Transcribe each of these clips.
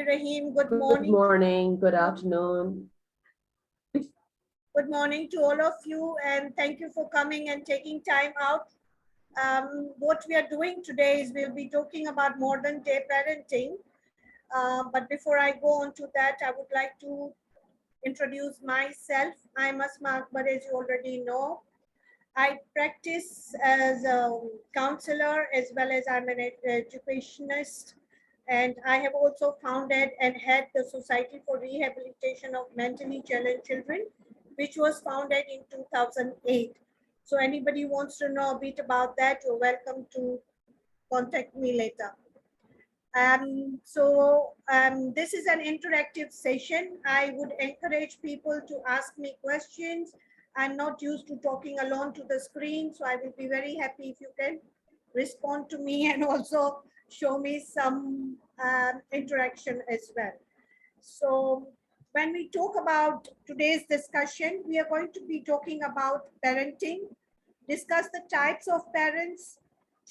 Rahim. Good Good morning. morning, good afternoon. Good morning to all of you, and thank you for coming and taking time out. What we are doing today is we'll be talking about modern day parenting. But before I go on to that, I would like to introduce myself. I'm Asma Akbar, as you already know. I practice as a counselor as well as I'm an educationist, and I have also founded and had the Society for Rehabilitation of Mentally Challenged Children, which was founded in 2008. So anybody wants to know a bit about that, you're welcome to contact me later. This is an interactive session. I would encourage people to ask me questions. I'm not used to talking alone to the screen, so I will be very happy if you can respond to me and also show me some interaction as well. So when we talk about today's discussion, we are going to be talking about parenting, discuss the types of parents,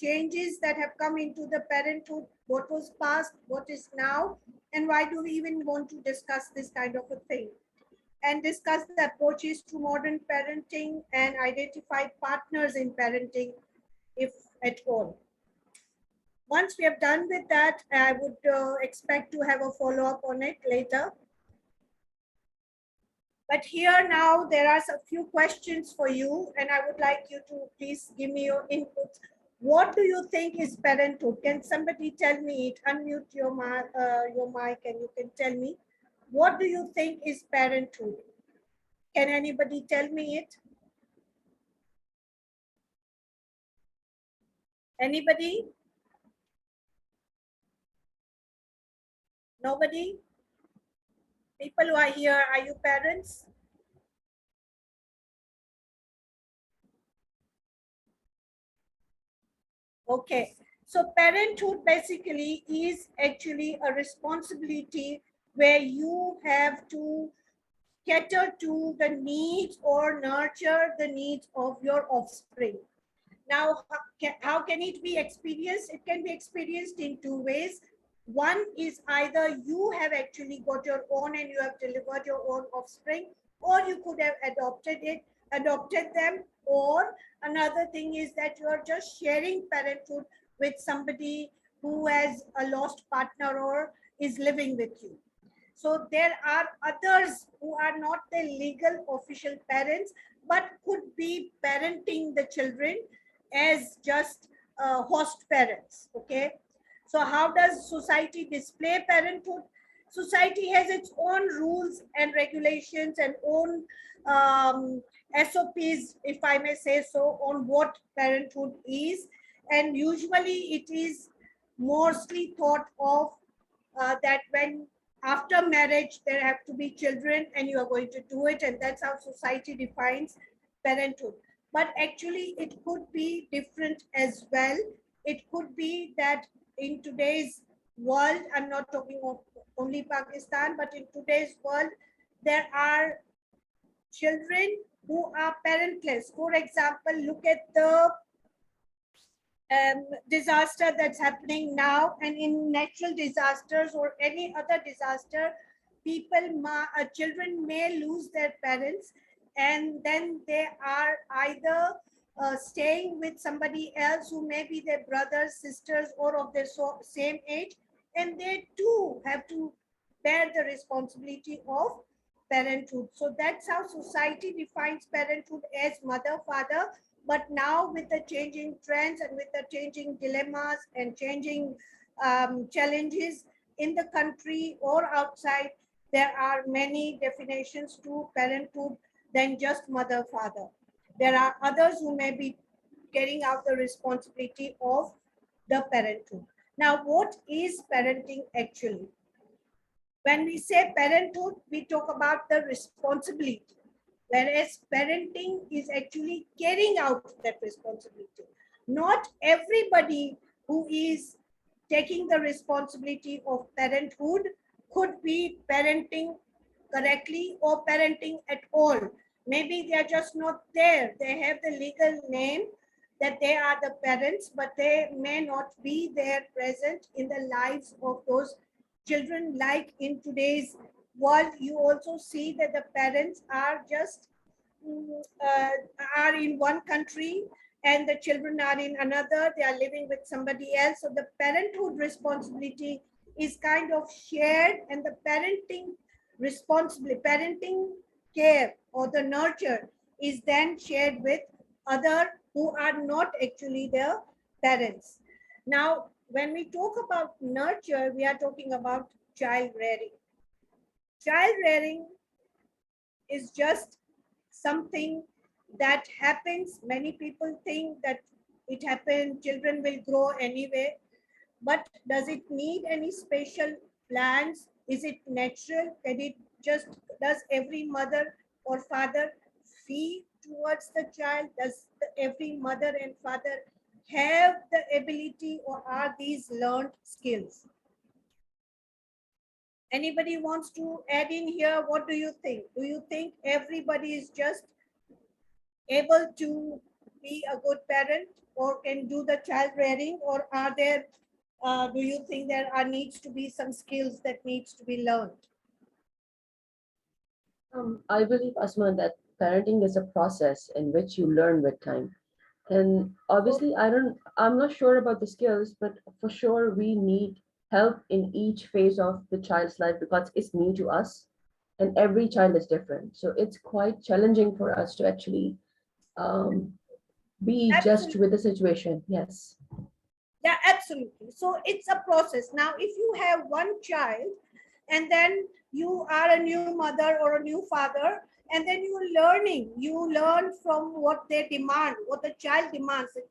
changes that have come into the parenthood, what was past, what is now, and why do we even want to discuss this kind of a thing, and discuss the approaches to modern parenting and identify partners in parenting, if at all. Once we have done with that, I would expect to have a follow-up on it later. But here now, there are a few questions for you, and I would like you to please give me your input. What do you think is parenthood? Can somebody tell me it? Unmute your mic and you can tell me. What do you think is parenthood? Can anybody tell me it? Anybody? Nobody? People who are here, are you parents? Okay, so parenthood basically is actually a responsibility where you have to cater to the needs or nurture the needs of your offspring. Now, how can it be experienced? It can be experienced in two ways. One is either you have actually got your own and you have delivered your own offspring, or you could have adopted them, or another thing is that you are just sharing parenthood with somebody who has a lost partner or is living with you. So there are others who are not the legal official parents, but could be parenting the children as just host parents. Okay. So how does society display parenthood? Society has its own rules and regulations and own SOPs, if I may say so, on what parenthood is. And usually it is mostly thought of that when after marriage there have to be children and you are going to do it, and that's how society defines parenthood. But actually it could be different as well. It could be that in today's world, I'm not talking of only Pakistan, but in today's world there are children who are parentless. For example, look at the disaster that's happening now, and in natural disasters or any other disaster, children may lose their parents, and then they are either staying with somebody else who may be their brothers, sisters, or of their same age, and they too have to bear the responsibility of parenthood. So that's how society defines parenthood, as mother, father. But now with the changing trends and with the changing dilemmas and changing challenges in the country or outside, there are many definitions to parenthood than just mother, father. There are others who may be carrying out the responsibility of the parenthood. Now, what is parenting actually? When we say parenthood, we talk about the responsibility, whereas parenting is actually carrying out that responsibility. Not everybody who is taking the responsibility of parenthood could be parenting correctly or parenting at all. Maybe they are just not there. They have the legal name, that they are the parents, but they may not be there present in the lives of those children. Like in today's world, you also see that the parents are just are in one country and the children are in another. They are living with somebody else. So the parenthood responsibility is kind of shared, and the parenting care or the nurture is then shared with other who are not actually their parents. Now, when we talk about nurture, we are talking about child rearing. Child rearing is just something that happens. Many people think that it happens, children will grow anyway. But does it need any special plans? Is it natural? Can it just, does every mother or father feel towards the child? Does every mother and father have the ability, or are these learned skills? Anybody wants to add in here? What do you think? Do you think everybody is just able to be a good parent or can do the child rearing, or are there do you think there are needs to be some skills that needs to be learned? I believe, Asma, that parenting is a process in which you learn with time. And obviously, I'm not sure about the skills, but for sure we need help in each phase of the child's life because it's new to us and every child is different. So it's quite challenging for us to actually um, be just Absolutely. with the situation. Yes. Yeah, absolutely. So it's a process. Now, if you have one child and then you are a new mother or a new father, and then you learn from what they demand, what the child demands. The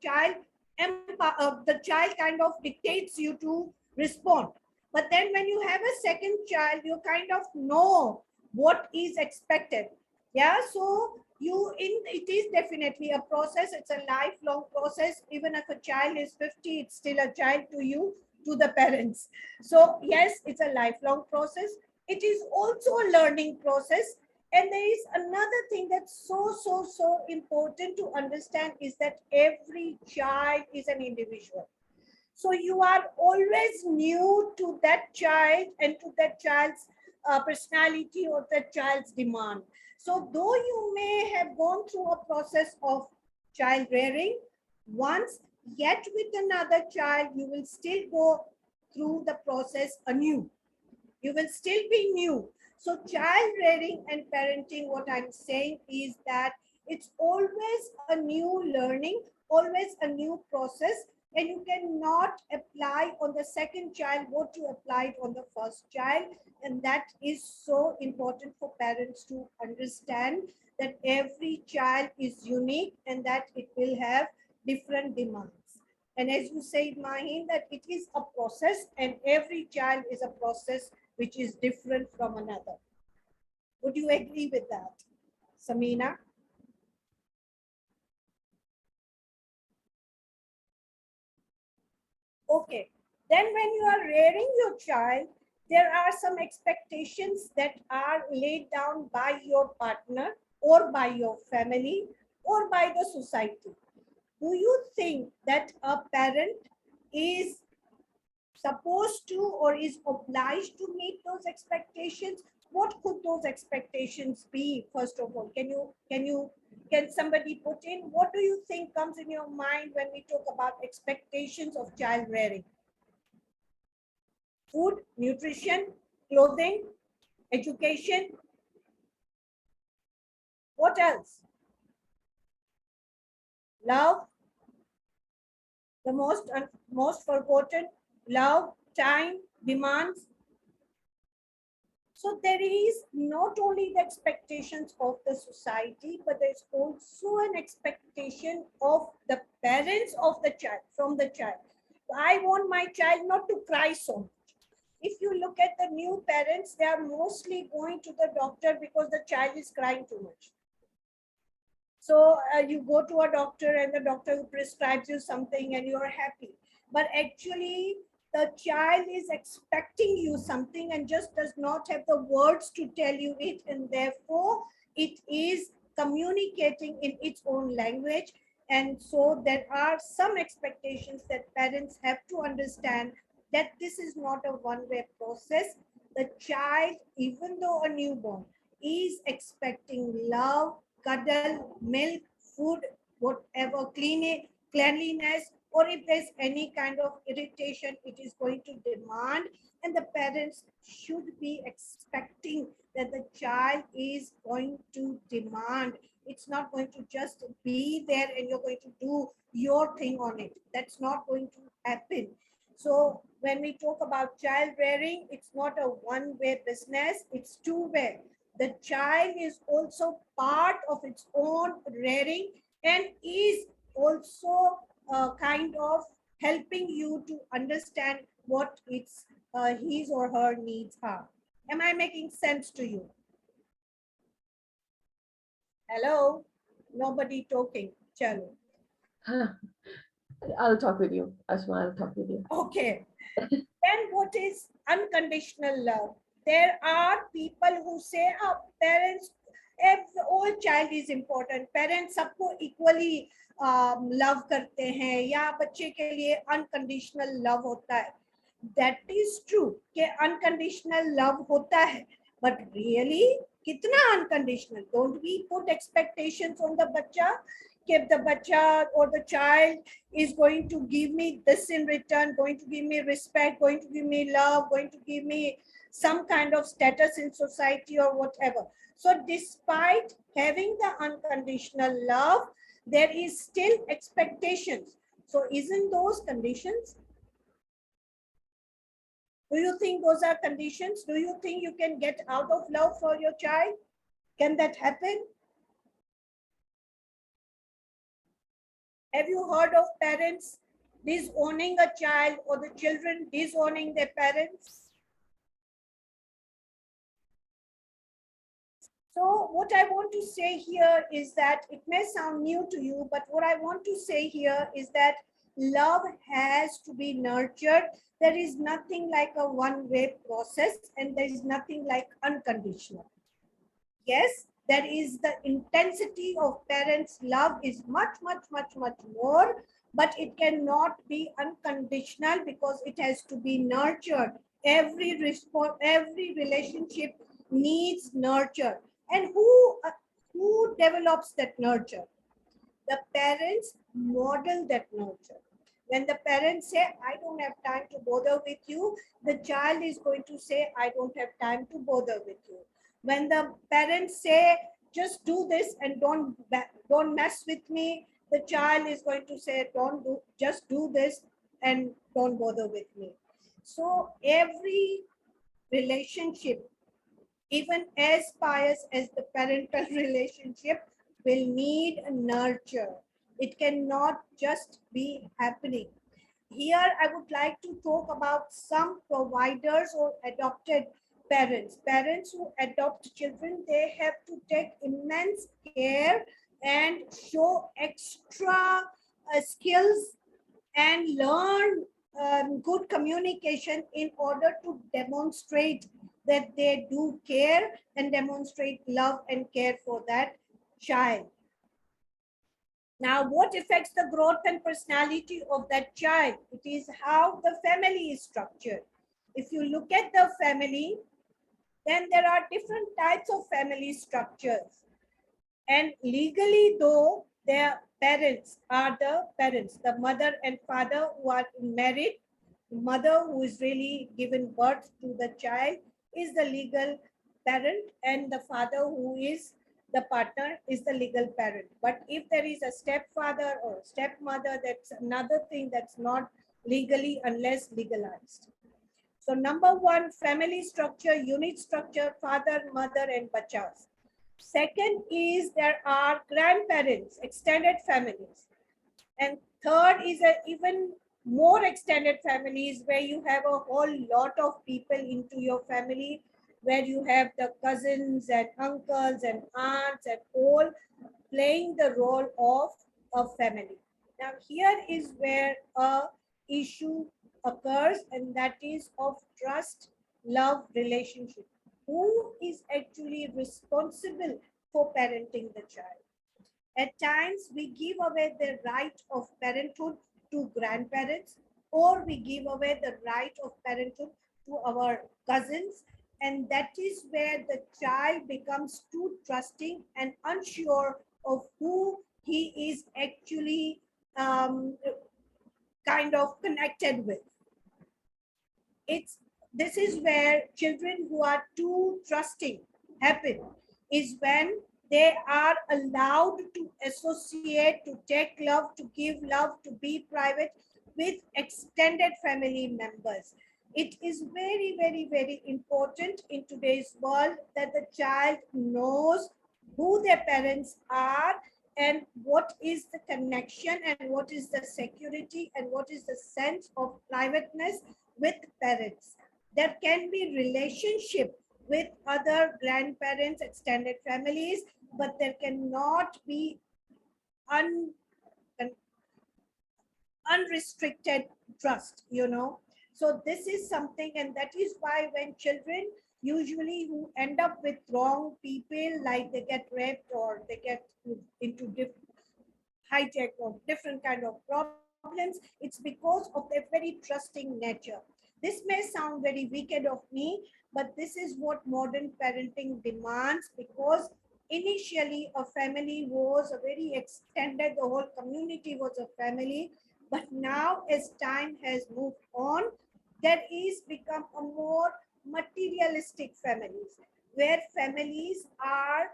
child kind of dictates you to respond. But then when you have a second child, you kind of know what is expected. Yeah, so it is definitely a process. It's a lifelong process. Even if a child is 50, it's still a child to you, to the parents. So yes, it's a lifelong process. It is also a learning process. And there is another thing that's so important to understand is that every child is an individual. So you are always new to that child and to that child's personality or that child's demand. So though you may have gone through a process of child rearing once, yet with another child, you will still go through the process anew. You will still be new. So child rearing and parenting, what I'm saying is that it's always a new learning, always a new process, and you cannot apply on the second child what you applied on the first child. And that is so important for parents to understand, that every child is unique and that it will have different demands. And as you said, Mahin, that it is a process and every child is a process which is different from another. Would you agree with that, Samina? Okay. Then when you are rearing your child, there are some expectations that are laid down by your partner or by your family or by the society. Do you think that a parent is supposed to or is obliged to meet those expectations? What could those expectations be? First of all, can somebody put in, what do you think comes in your mind when we talk about expectations of child rearing? Food, nutrition, clothing, education. What else? Love, the most forgotten. Love, time, demands. So there is not only the expectations of the society, but there's also an expectation of the parents of the child, from the child. I want my child not to cry so much. If you look at the new parents, they are mostly going to the doctor because the child is crying too much. So you go to a doctor and the doctor prescribes you something and you are happy. But actually, the child is expecting you something and just does not have the words to tell you it. And therefore, it is communicating in its own language. And so there are some expectations that parents have to understand that this is not a one-way process. The child, even though a newborn, is expecting love, cuddle, milk, food, whatever, cleanliness, or if there's any kind of irritation, it is going to demand. And the parents should be expecting that the child is going to demand. It's not going to just be there and you're going to do your thing on it. That's not going to happen. So when we talk about child rearing, it's not a one-way business, it's two-way. The child is also part of its own rearing and is also kind of helping you to understand what its his or her needs are. Am I making sense to you? Hello? Nobody talking. Chalo. I'll talk with you, Asma. I'll talk with you. Okay. Then what is unconditional love? There are people who say, oh, parents, all child is important. Parents सबको equally love करते हैं या बच्चे के लिए unconditional love होता है. That is true कि unconditional love होता है. But really, कितना unconditional? Don't we put expectations on the बच्चा? If the bacha or the child is going to give me this in return, going to give me respect, going to give me love, going to give me some kind of status in society or whatever. So despite having the unconditional love, there is still expectations. So isn't those conditions? Do you think those are conditions? Do you think you can get out of love for your child? Can that happen? Have you heard of parents disowning a child or the children disowning their parents? So what I want to say here is that it may sound new to you, but what I want to say here is that love has to be nurtured. There is nothing like a one-way process and there is nothing like unconditional. Yes, there is the intensity of parents' love is much more, but it cannot be unconditional because it has to be nurtured. Every relationship needs nurture. And who develops that nurture? The parents model that nurture. When the parents say, I don't have time to bother with you, the child is going to say, I don't have time to bother with you. When the parents say, just do this and don't mess with me, the child is going to say, just do this and don't bother with me. So every relationship, even as pious as the parental relationship, will need a nurture. It cannot just be happening. Here, I would like to talk about some providers or adopted parents. Parents who adopt children, they have to take immense care and show extra skills and learn good communication in order to demonstrate that they do care and demonstrate love and care for that child. Now, what affects the growth and personality of that child? It is how the family is structured. If you look at the family, then there are different types of family structures. And legally, though, their parents are the parents, the mother and father who are married, mother who is really given birth to the child is the legal parent, and the father who is the partner is the legal parent. But if there is a stepfather or stepmother, that's another thing that's not legally unless legalized. So number one, family structure, unit structure, father, mother, and bachas. Second is there are grandparents, extended families. And third is a even more extended families where you have a whole lot of people into your family, where you have the cousins and uncles and aunts and all playing the role of a family. Now here is where a issue occurs, and that is of trust, love, relationship. Who is actually responsible for parenting the child? At times, we give away the right of parenthood to grandparents, or we give away the right of parenthood to our cousins. And that is where the child becomes too trusting and unsure of who he is actually kind of connected with. It's This is where children who are too trusting happen, is when they are allowed to associate, to take love, to give love, to be private with extended family members. It is very, very, very important in today's world that the child knows who their parents are and what is the connection and what is the security and what is the sense of privateness with parents. There can be relationship with other grandparents, extended families, but there cannot be un, unrestricted trust. So this is something, and that is why when children usually who end up with wrong people, like they get raped or they get into hijack or different kind of problems, it's because of their very trusting nature. This may sound very wicked of me, but this is what modern parenting demands, because initially a family was a very extended, the whole community was a family, but now as time has moved on, there is become a more materialistic families, where families are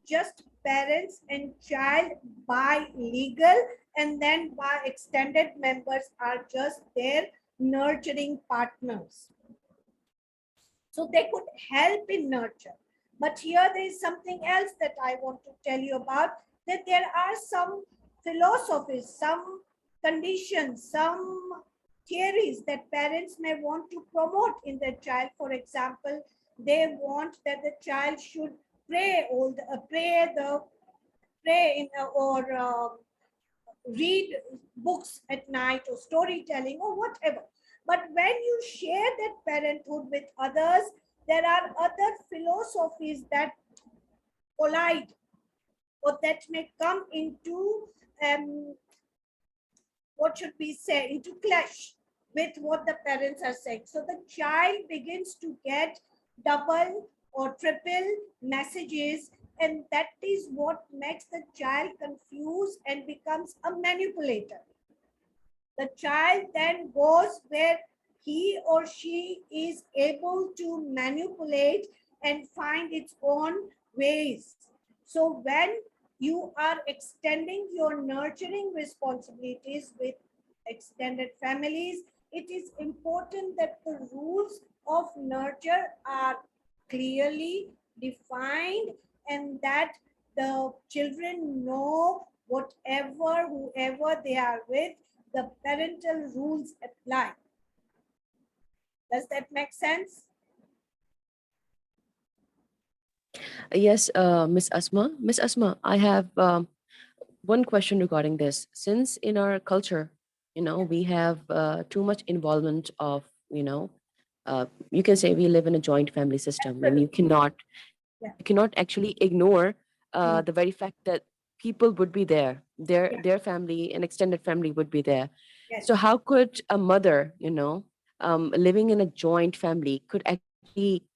just parents and child by legal, and then by extended members are just their nurturing partners. So they could help in nurture. But here there is something else that I want to tell you about, that there are some philosophies, some conditions, some theories that parents may want to promote in their child. For example, they want that the child should pray in or read books at night or storytelling or whatever. But when you share that parenthood with others, there are other philosophies that collide or that may come into what should we say, into clash with what the parents are saying. So the child begins to get double or triple messages, and that is what makes the child confused and becomes a manipulator. The child then goes where he or she is able to manipulate and find its own ways. So when you are extending your nurturing responsibilities with extended families, it is important that the rules of nurture are clearly defined, and that the children know whoever they are with, the parental rules apply. Does that make sense? Yes, Miss Asma, I have one question regarding this. Since in our culture, Yeah, we have too much involvement of, you can say we live in a joint family system, and absolutely. you Yeah. cannot actually ignore Mm. the very fact that people would be there, Yeah. their family and extended family would be there. So Yes. how could a mother, living in a joint family, could actually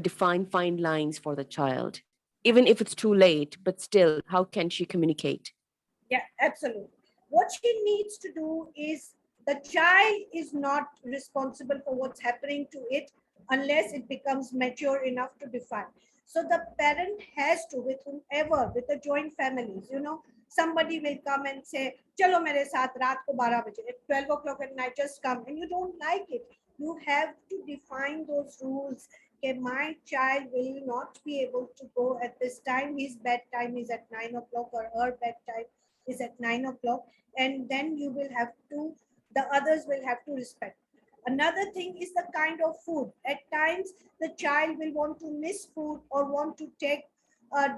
define fine lines for the child, even if it's too late? But still, how can she communicate? Yeah, absolutely. What she needs to do is, the child is not responsible for what's happening to it unless it becomes mature enough to define. So the parent has to, with whomever, with the joint families, somebody will come and say, "Chalo mere saath raat ko 12 baje, at 12 o'clock at night, just come," and you don't like it. You have to define those rules. Okay, my child will not be able to go at this time. His bedtime is at 9 o'clock, or her bedtime is at 9 o'clock, and then you will have to, the others will have to respect. Another thing is the kind of food. At times, the child will want to miss food or want to take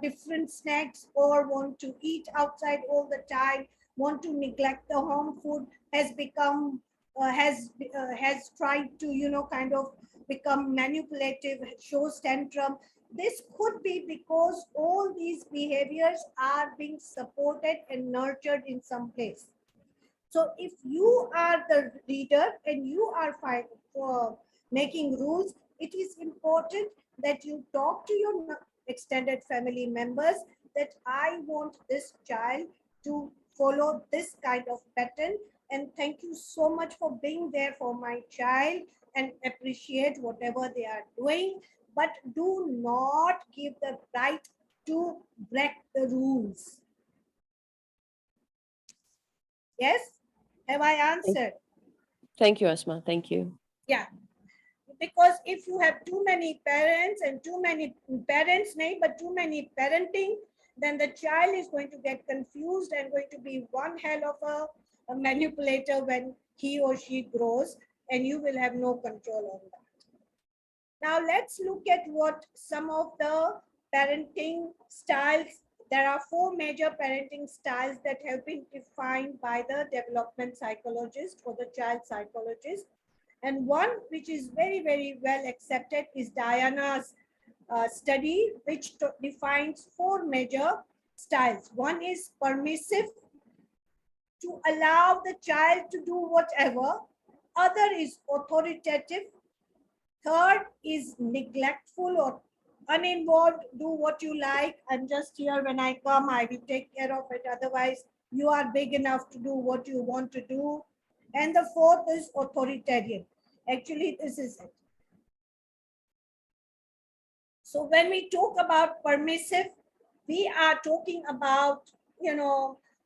different snacks or want to eat outside all the time, want to neglect the home food, has become has tried to, kind of become manipulative, shows tantrum. This could be because all these behaviors are being supported and nurtured in some place. So if you are the leader and you are making rules, it is important that you talk to your extended family members that I want this child to follow this kind of pattern. And thank you so much for being there for my child and appreciate whatever they are doing. But do not give the right to break the rules. Yes? Have I Thank, answered? thank you, Asma. Thank you. Yeah, because if you have too many parents and too many parents, but too many parenting, then the child is going to get confused and going to be one hell of a manipulator when he or she grows, and you will have no control on that. Now let's look at what some of the parenting styles. There are 4 major parenting styles that have been defined by the development psychologist or the child psychologist. And one which is very, very well accepted is Diana's study, which defines 4 major styles. One is permissive, to allow the child to do whatever. Other is authoritative. Third is neglectful or uninvolved. Do what you like. I'm just here. When I come, I will take care of it. Otherwise, you are big enough to do what you want to do. And the fourth is authoritarian. Actually, this is it. So when we talk about permissive, we are talking about,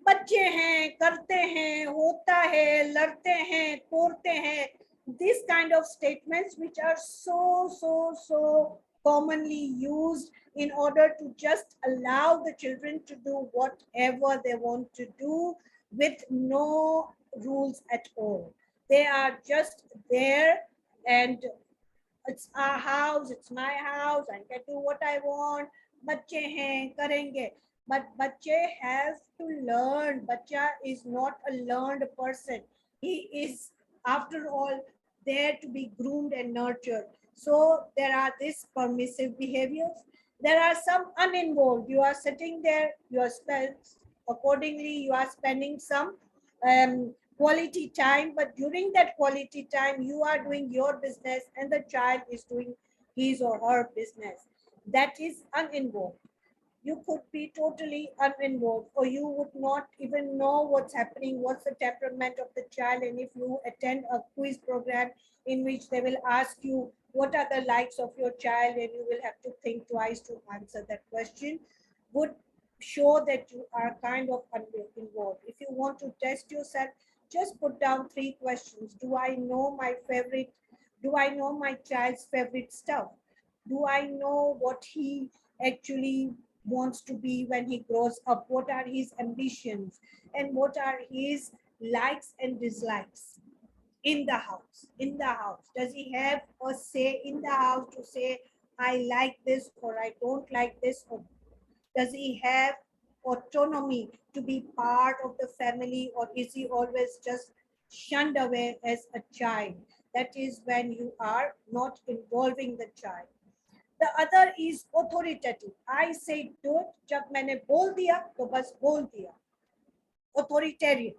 बच्चे हैं, करते हैं, होता है, लड़ते हैं, तोड़ते हैं. These kind of statements which are so commonly used in order to just allow the children to do whatever they want to do with no rules at all. They are just there, and it's our house, it's my house, I can do what I want. बच्चे हैं, करेंगे. But बच्चे have to learn. बच्चा is not a learned person. He is, after all, there to be groomed and nurtured. So there are these permissive behaviors. There are some uninvolved. You are sitting there, you are accordingly, you are spending some quality time, but during that quality time, you are doing your business and the child is doing his or her business. That is uninvolved. You could be totally uninvolved, or you would not even know what's happening, what's the temperament of the child. And if you attend a quiz program in which they will ask you what are the likes of your child, and you will have to think twice to answer that question, would show that you are kind of involved. If you want to test yourself, just put down 3 questions. Do I know my favorite? Do I know my child's favorite stuff? Do I know what he actually wants to be when he grows up? What are his ambitions? And what are his likes and dislikes in the house? In the house, does he have a say in the house to say, I like this or I don't like this? Or does he have autonomy to be part of the family, or is he always just shunned away as a child? That is when you are not involving the child. The other is authoritative. I say do it. जब मैंने बोल दिया तो बस बोल दिया. Authoritarian.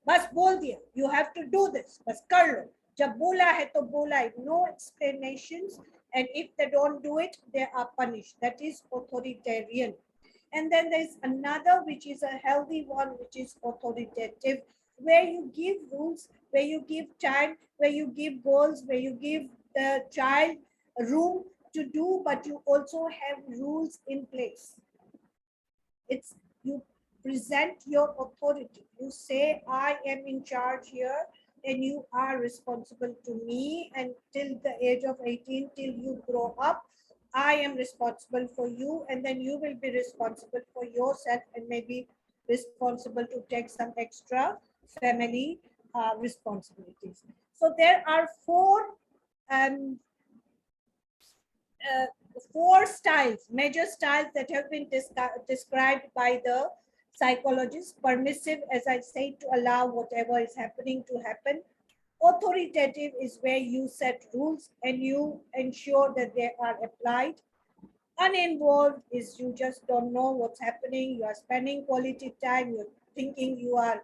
बस बोल दिया. You have to do this. बस कर लो. जब बोला है तो बोला है. No explanations. And if they don't do it, they are punished. That is authoritarian. And then there's another which is a healthy one, which is authoritative, where you give rules, where you give time, where you give goals, where you give the child room to do, but you also have rules in place. It's, you present your authority. You say, I am in charge here and you are responsible to me, and till the age of 18, till you grow up, I am responsible for you, and then you will be responsible for yourself and maybe responsible to take some extra family responsibilities. So there are 4 styles, major styles that have been described by the psychologists. Permissive, as I say, to allow whatever is happening to happen. Authoritative is where you set rules and you ensure that they are applied. Uninvolved is you just don't know what's happening. You are spending quality time. You're thinking you are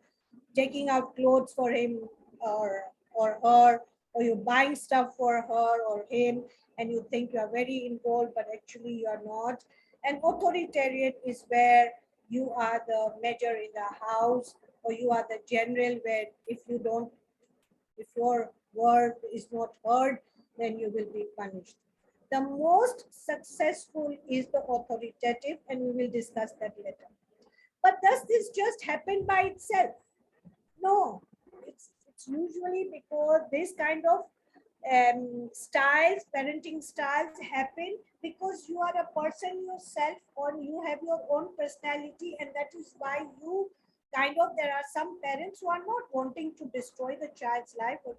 taking out clothes for him or her, or you're buying stuff for her or him, and you think you are very involved, but actually you are not. And authoritarian is where you are the major in the house, or you are the general, where if your word is not heard, then you will be punished. The most successful is the authoritative, and we will discuss that later. But does this just happen by itself? No, it's usually because this kind of styles, parenting styles happen because you are a person yourself, or you have your own personality, and that is why you kind of, there are some parents who are not wanting to destroy the child's life, but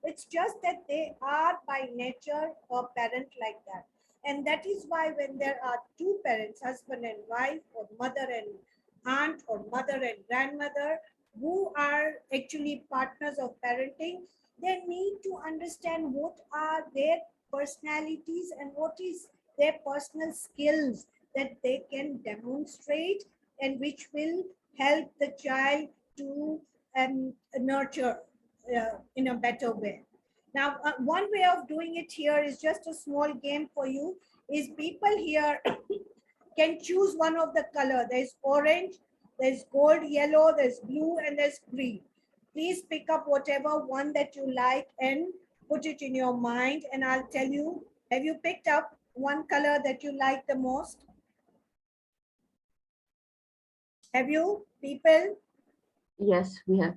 it's just that they are by nature a parent like that. And that is why when there are two parents, husband and wife, or mother and aunt, or mother and grandmother, who are actually partners of parenting, they need to understand what are their personalities and what is their personal skills that they can demonstrate, and which will help the child to nurture in a better way. Now, one way of doing it here is just a small game for you. Is people here can choose one of the color. There's orange, there's gold, yellow, there's blue, and there's green. Please pick up whatever one that you like and put it in your mind, and I'll tell you. Have you picked up one color that you like the most? Have you, people? Yes, we have.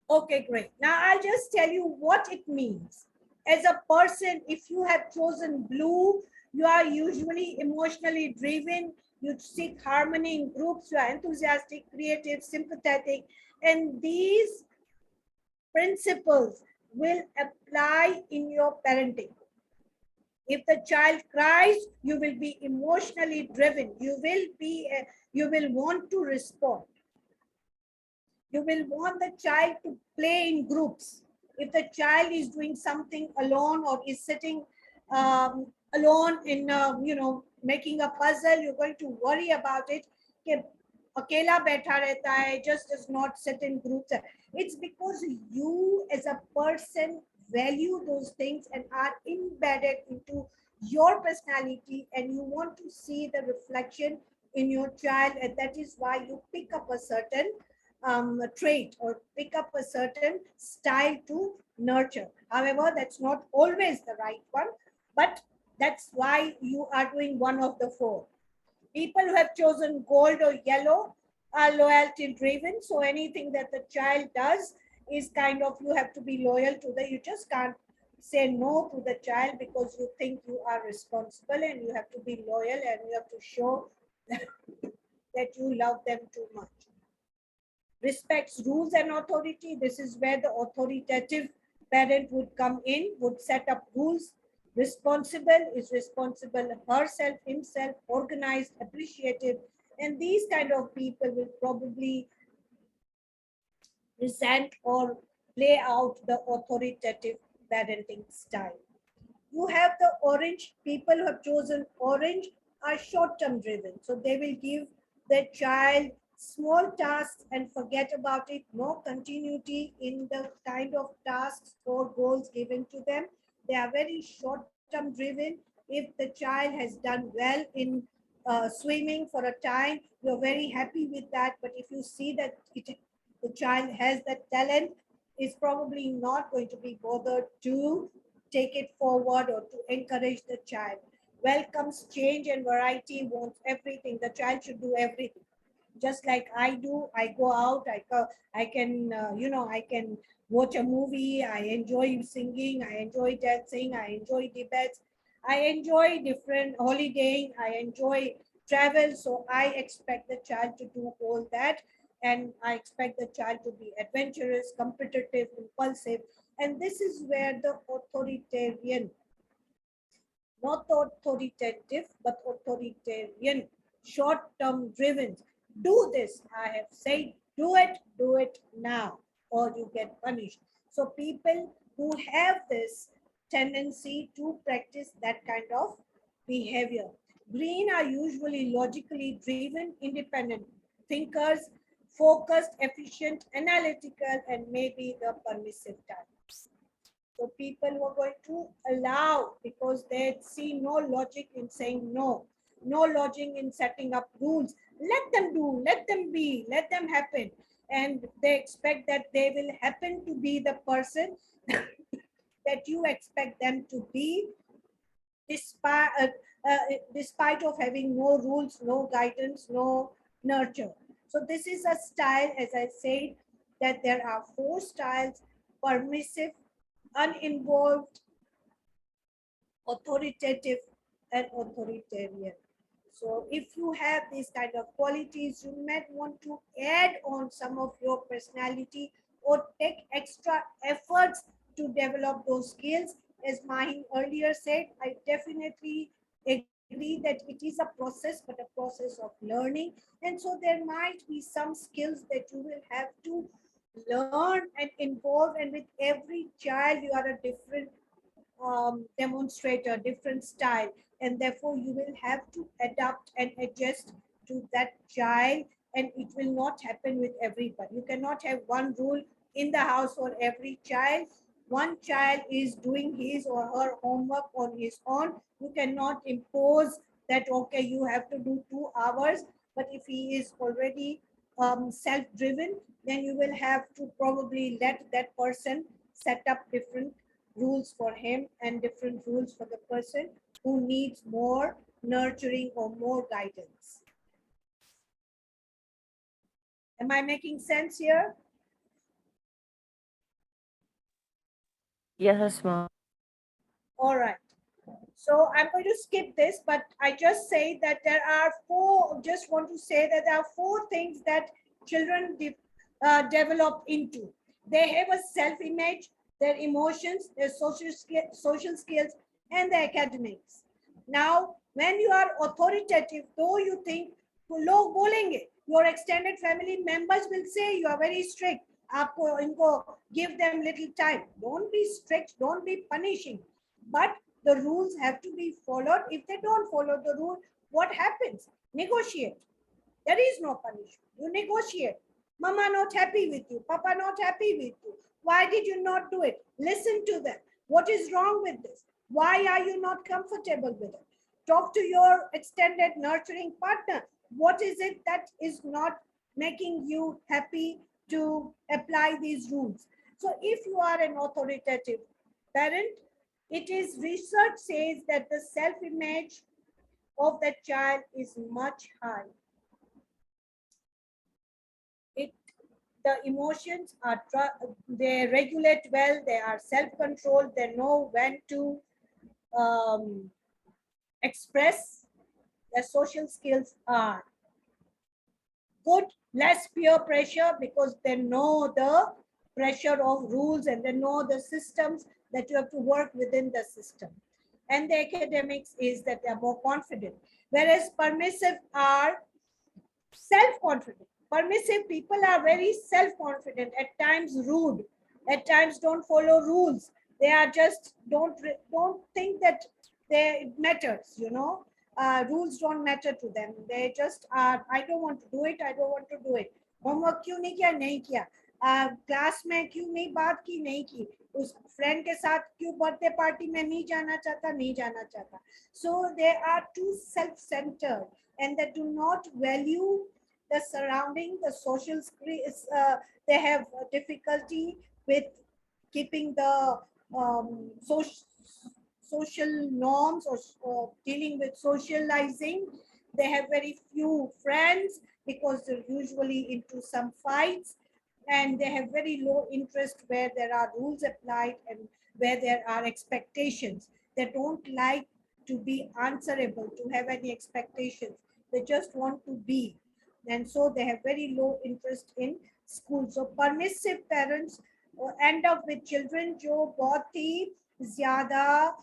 Okay, great. Now I'll just tell you what it means. As a person, if you have chosen blue, you are usually emotionally driven. You seek harmony in groups. You are enthusiastic, creative, sympathetic, and these principles will apply in your parenting. If the child cries, you will be emotionally driven. You will want to respond. You will want the child to play in groups. If the child is doing something alone, or is sitting alone in, making a puzzle, you're going to worry about it. कि अकेला बैठा रहता है, just does not sit in groups. It's because you as a person value those things and are embedded into your personality, and you want to see the reflection in your child, and that is why you pick up a certain trait, or pick up a certain style to nurture. However, that's not always the right one, but that's why you are doing one of the four. People who have chosen gold or yellow are loyalty driven. So anything that the child does is kind of, you have to be loyal to you just can't say no to the child, because you think you are responsible, and you have to be loyal, and you have to show that you love them too much. Respects rules and authority. This is where the authoritative parent would come in, would set up rules. Responsible is responsible herself, himself, organized, appreciative. And these kind of people will probably resent or play out the authoritative parenting style. You have the orange. People who have chosen orange are short-term driven. So they will give their child small tasks and forget about it. No continuity in the kind of tasks or goals given to them. They are very short-term driven. If the child has done well in swimming for a time, you're very happy with that. But if you see that the child has that talent, is probably not going to be bothered to take it forward or to encourage the child. Welcomes change and variety, wants everything. The child should do everything. Just like I do, I go out, I can, I can watch a movie, I enjoy singing, I enjoy dancing, I enjoy debates, I enjoy different holidaying, I enjoy travel. So I expect the child to do all that. And I expect the child to be adventurous, competitive, impulsive. And this is where the authoritarian, not authoritative, but authoritarian, short-term driven. Do this. I have said, do it now, or you get punished. So people who have this tendency to practice that kind of behavior. Green are usually logically driven, independent thinkers, focused, efficient, analytical, and maybe the permissive types. So people who are going to allow because they see no logic in saying no, no logic in setting up rules. Let them do, let them be, let them happen. And they expect that they will happen to be the person that you expect them to be despite, despite of having no rules, no guidance, no nurture. So this is a style, as I said, that there are four styles: permissive, uninvolved, authoritative, and authoritarian. So if you have these kind of qualities, you might want to add on some of your personality or take extra efforts to develop those skills. As Mahin earlier said, I definitely agree that it is a process, but a process of learning. And so there might be some skills that you will have to learn and involve. And with every child, you are a different demonstrator, different style, and therefore you will have to adapt and adjust to that child, and it will not happen with everybody. You cannot have one rule in the house for every child. One child is doing his or her homework on his own. You cannot impose that, okay, you have to do 2 hours. But if he is already self-driven, then you will have to probably let that person set up different rules for him and different rules for the person who needs more nurturing or more guidance. Am I making sense here? Yes, Asma. All right. So I'm going to skip this, but I just say that there are just want to say that there are four things that children develop into. They have a self-image, their emotions, their social skills, and their academics. Now, when you are authoritative, though you think, लोग बोलेंगे, your extended family members will say you are very strict. आपको इनको give them little time. Don't be strict, don't be punishing. But the rules have to be followed. If they don't follow the rule, what happens? Negotiate. There is no punishment. You negotiate. Mama not happy with you. Papa not happy with you. Why did you not do it? Listen to them. What is wrong with this? Why are you not comfortable with it? Talk to your extended nurturing partner. What is it that is not making you happy to apply these rules? So if you are an authoritative parent, it is research says that the self-image of that child is much high. The emotions are they regulate well, they are self-controlled, they know when to um, express. Their social skills are good, less peer pressure because they know the pressure of rules and they know the systems that you have to work within the system. And the academics is that they are more confident, whereas permissive are self-confident. Permissive people are very self-confident, at times rude, at times don't follow rules. They are just don't think that it matters, you know. Rules don't matter to them. They just are, I don't want to do it, I don't want to do it. Homework क्यों नहीं किया नहीं किया, class में क्यों नहीं बात की नहीं की, उस फ्रेंड के साथ क्यों बर्थडे पार्टी में नहीं जाना चाहता नहीं जाना चाहता. So they are too self-centered and they do not value the surrounding, the social skills. They have difficulty with keeping the social norms or dealing with socializing. They have very few friends because they're usually into some fights, and they have very low interest where there are rules applied and where there are expectations. They don't like to be answerable, to have any expectations. They just want to be. And so they have very low interest in school. So permissive parents end up with children जो बहुत ही ज़्यादा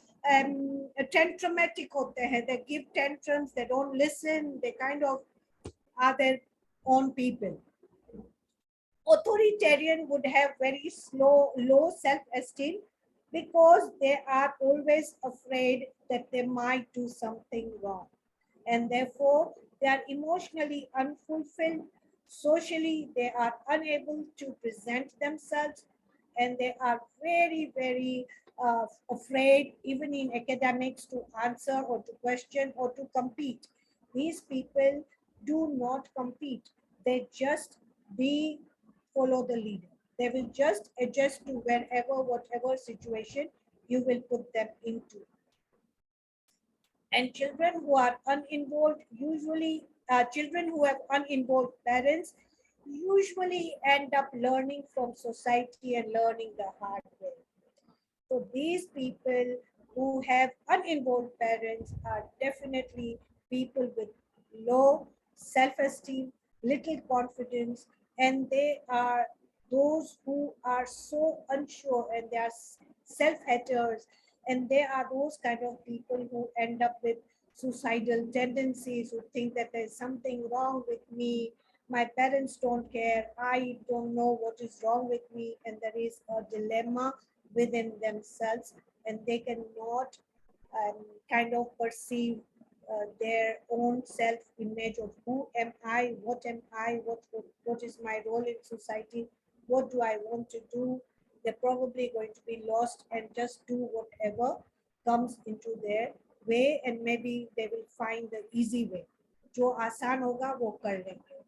tantrumatic होते हैं. They give tantrums, they don't listen, they kind of are their own people. Authoritarian would have very low self-esteem because they are always afraid that they might do something wrong. And therefore, they are emotionally unfulfilled. Socially, they are unable to present themselves, and they are very afraid, even in academics, to answer or to question or to compete. These people do not compete. They just be follow the leader. They will just adjust to wherever, whatever situation you will put them into. And children who are uninvolved, usually children who have uninvolved parents, usually end up learning from society and learning the hard way. So these people who have uninvolved parents are definitely people with low self-esteem, little confidence, and they are those who are so unsure, and they are self-haters, and they are those kind of people who end up with suicidal tendencies, who think that there's something wrong with me, my parents don't care, I don't know what is wrong with me, and there is a dilemma within themselves, and they cannot kind of perceive their own self-image of who am I, what is my role in society, what do I want to do. They're probably going to be lost and just do whatever comes into their way, and maybe they will find the easy way. जो आसान होगा वो कर लेंगे.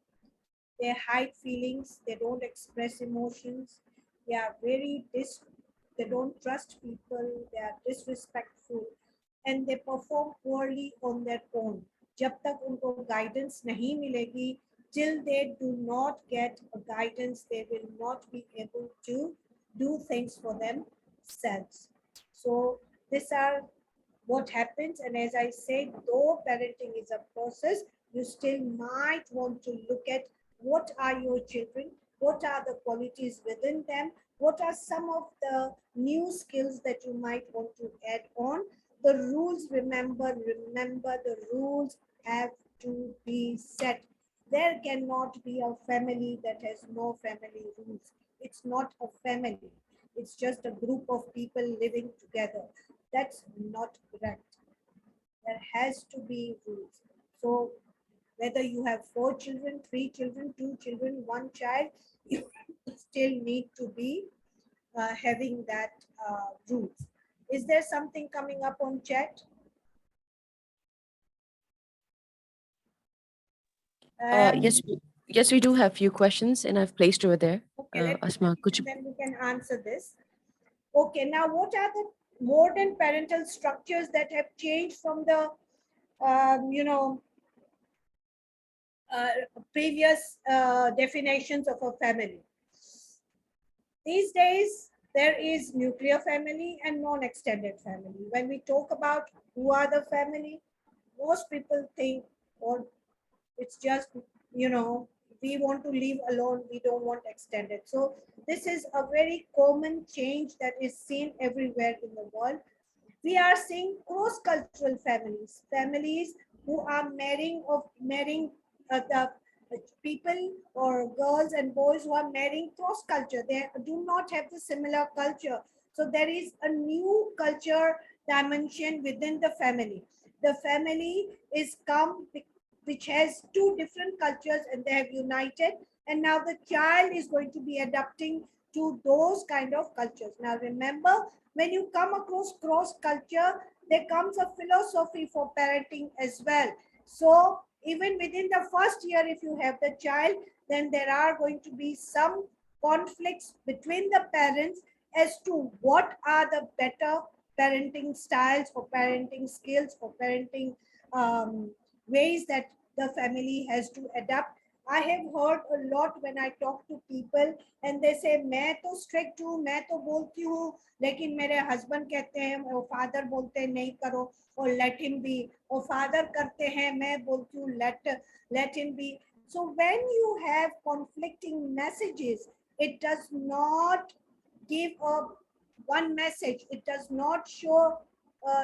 They hide feelings, they don't express emotions, they are they don't trust people, they are disrespectful, and they perform poorly on their own. जब तक उनको guidance नहीं मिलेगी, till they do not get a guidance, they will not be able to do things for themselves. So these are what happens. And as I said, though parenting is a process, you still might want to look at what are your children, what are the qualities within them, what are some of the new skills that you might want to add on. The rules, remember the rules have to be set. There cannot be a family that has no family rules. It's not a family. It's just a group of people living together. That's not correct. There has to be rules. So whether you have 4 children, 3 children, 2 children, 1 child, you still need to be having that rules. Is there something coming up on chat? Yes, we do have few questions, and I've placed over there. Okay, Asma, could you? then we can answer this. Okay, now what are the modern parental structures that have changed from the, previous definitions of a family? These days, there is nuclear family and non-extended family. When we talk about who are the family, most people think, or it's just, we want to live alone, we don't want extended. So this is a very common change that is seen everywhere in the world. We are seeing cross-cultural families, families who are marrying the people or girls and boys who are marrying cross-culture. They do not have the similar culture. So there is a new culture dimension within the family. The family is come which has 2 different cultures, and they have united, and now the child is going to be adapting to those kind of cultures. Now remember, when you come across cross culture, there comes a philosophy for parenting as well. So even within the first year, if you have the child, then there are going to be some conflicts between the parents as to what are the better parenting styles or parenting skills or parenting ways that the family has to adapt. I have heard a lot when I talk to people, and they say, मैं तो strict हूँ, मैं तो बोलती हूँ, लेकिन मेरे husband कहते हैं, और father बोलते हैं नहीं करो, और let him be, और father करते हैं, मैं बोलती हूँ let him be. So when you have conflicting messages, it does not give a one message. It does not show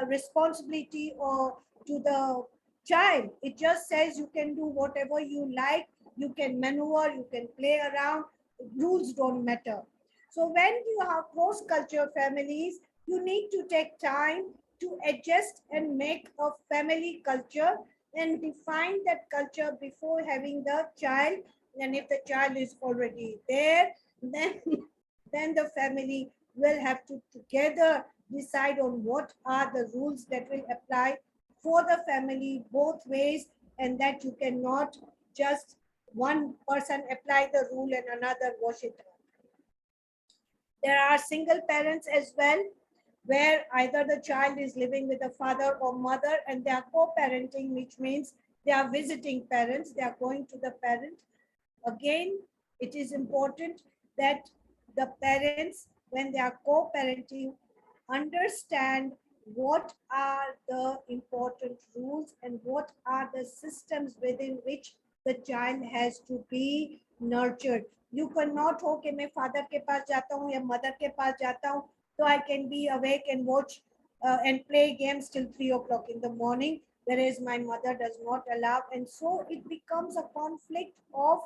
responsibility or to the child. It just says you can do whatever you like, you can maneuver, you can play around, rules don't matter. So when you have cross-culture families, you need to take time to adjust and make a family culture and define that culture before having the child. And if the child is already there, then then the family will have to together decide on what are the rules that will apply for the family both ways, and that you cannot just one person apply the rule and another wash it out. There are single parents as well, where either the child is living with a father or mother and they are co-parenting, which means they are visiting parents, they are going to the parent. Again, it is important that the parents, when they are co-parenting, understand what are the important rules and what are the systems within which the child has to be nurtured. You cannot हो कि मैं father के पास जाता हूँ या mother के पास जाता हूँ so I can be awake and watch and play games till 3 o'clock in the morning, whereas my mother does not allow, and so it becomes a conflict of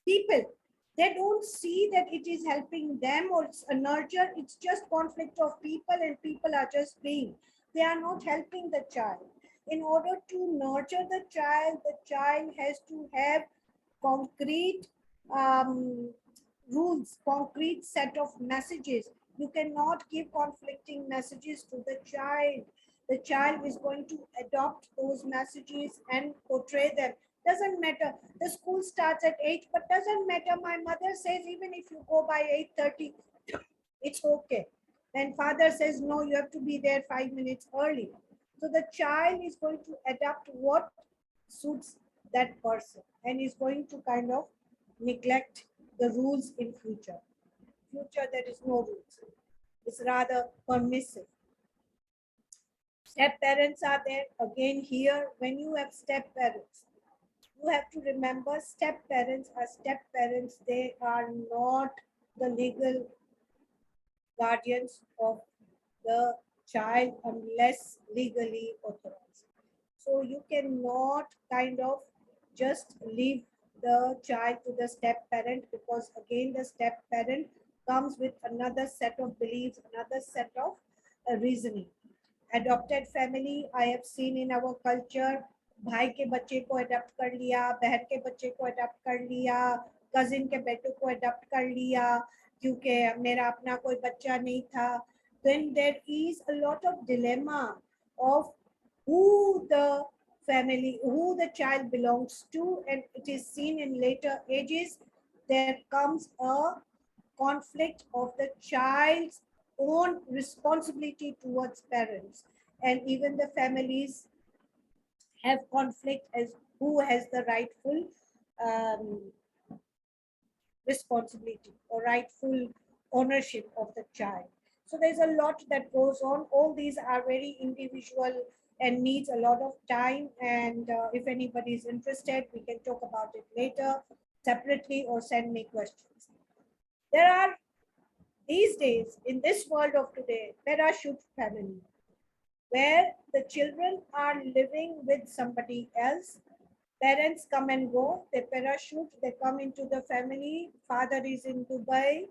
people. They don't see that it is helping them or it's a nurture. It's just conflict of people, and people are just being. They are not helping the child. In order to nurture the child has to have concrete rules, concrete set of messages. You cannot give conflicting messages to the child. The child is going to adopt those messages and portray them. Doesn't matter. The school starts at 8, but doesn't matter. My mother says even if you go by 8:30, it's okay. And father says, no, you have to be there 5 minutes early. So the child is going to adapt what suits that person and is going to kind of neglect the rules in future. Future, there is no rules. It's rather permissive. Step parents are there. Again, here, when you have step parents, you have to remember step parents are step parents. They are not the legal guardians of the child unless legally authorized. So you cannot kind of just leave the child to the step parent, because again the step parent comes with another set of beliefs, another set of reasoning. Adopted family, I have seen in our culture, भाई के बच्चे को adopt कर लिया, बहन के बच्चे को अडॉप्ट कर लिया, कजिन के बेटे को अडॉप्ट कर लिया क्योंकि मेरा अपना कोई बच्चा नहीं था. Then there is a lot of dilemma of who the family, who the child belongs to, and it is seen in later ages. There comes a conflict of the child's own responsibility towards parents, and even the families have conflict as who has the rightful um, responsibility or rightful ownership of the child. So there's a lot that goes on. All these are very individual and needs a lot of time, and if anybody is interested, we can talk about it later separately or send me questions. There are these days, in this world of today, parachute family, where the children are living with somebody else. Parents come and go, they parachute, they come into the family. Father is in Dubai,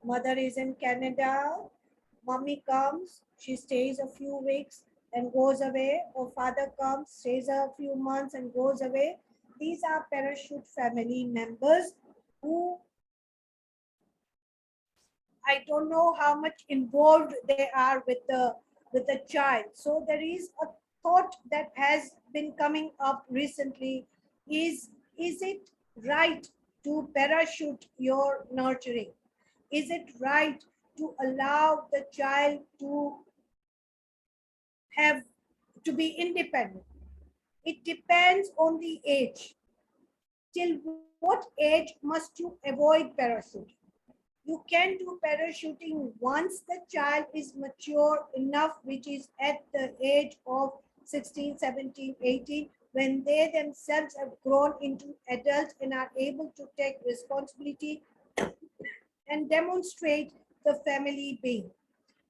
mother is in Canada, mommy comes, she stays a few weeks and goes away, or father comes, stays a few months and goes away. These are parachute family members who I don't know how much involved they are with the child. So there is a thought that has been coming up recently: is it right to parachute your nurturing? Is it right to allow the child to have to be independent? It depends on the age. Till what age must you avoid parachuting? You can do parachuting once the child is mature enough, which is at the age of 16, 17, 18, when they themselves have grown into adults and are able to take responsibility and demonstrate the family being.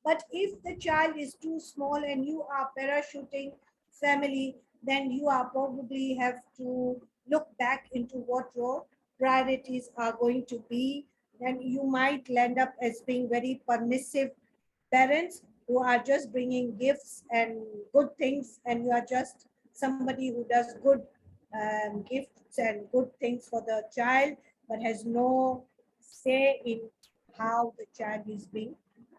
But if the child is too small and you are parachuting family, then you are probably have to look back into what your priorities are going to be, then you might land up as being very permissive parents who are just bringing gifts and good things, and you are just somebody who does good gifts and good things for the child, but has no say in how the child is being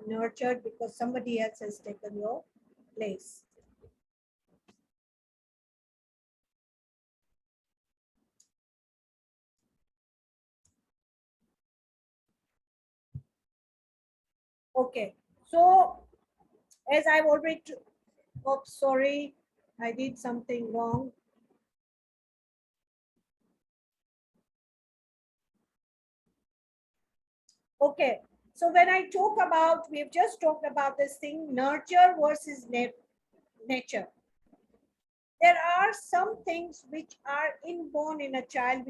nurtured because somebody else has taken your place. Okay, so as I've already, oh, sorry, I did something wrong. Okay, so when I talk about, we've just talked about this thing, nurture versus nature. There are some things which are inborn in a child,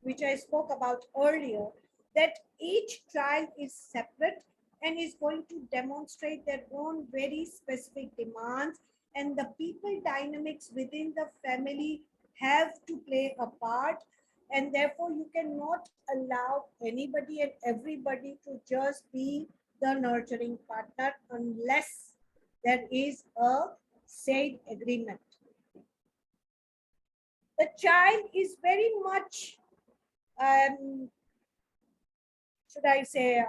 which I spoke about earlier, that each child is separate and is going to demonstrate their own very specific demands, and the people dynamics within the family have to play a part, and therefore you cannot allow anybody and everybody to just be the nurturing partner unless there is a said agreement. The child is very much should I say,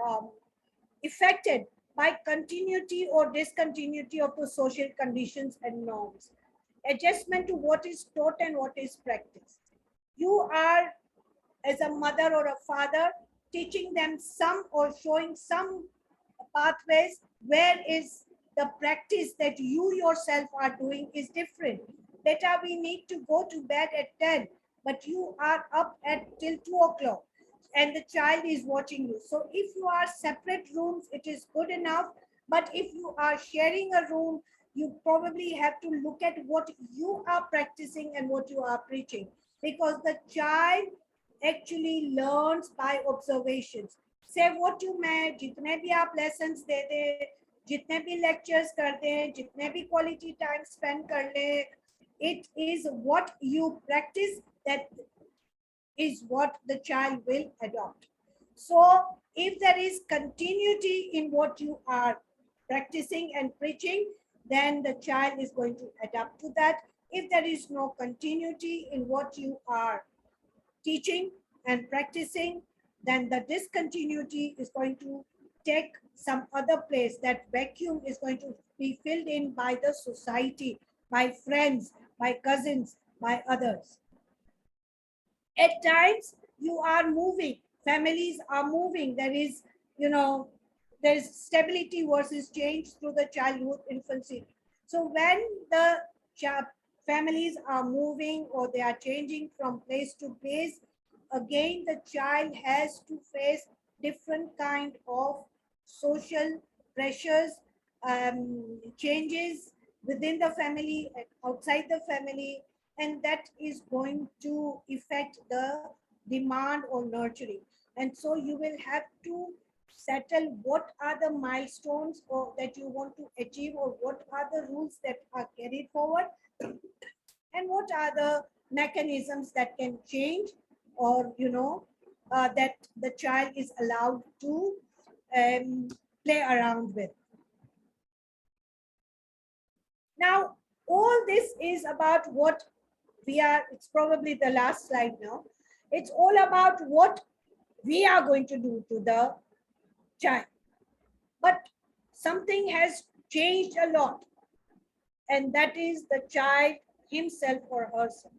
affected by continuity or discontinuity of the social conditions and norms, adjustment to what is taught and what is practiced. You are, as a mother or a father, teaching them some or showing some pathways where is the practice that you yourself are doing is different. Beta, we need to go to bed at 10, but you are up at till 2 o'clock and the child is watching you. So if you are separate rooms, it is good enough. But if you are sharing a room, you probably have to look at what you are practicing and what you are preaching, because the child actually learns by observations. Say what you मैं जितने भी आप lessons दे दे, जितने भी lectures कर दें, जितने भी quality time spend कर ले, it is what you practice that is what the child will adopt. So if there is continuity in what you are practicing and preaching, then the child is going to adapt to that. If there is no continuity in what you are teaching and practicing, then the discontinuity is going to take some other place. That vacuum is going to be filled in by the society, by friends, by cousins, by others. At times you are moving, families are moving, there is, there is stability versus change through the childhood infancy. So when the families are moving or they are changing from place to place, again the child has to face different kind of social pressures, changes within the family and outside the family, and that is going to affect the demand or nurturing. And so you will have to settle what are the milestones or that you want to achieve, or what are the rules that are carried forward, and what are the mechanisms that can change, or that the child is allowed to play around with. Now all this is about what we are, it's probably the last slide now, it's all about what we are going to do to the child. But something has changed a lot, and that is the child himself or herself.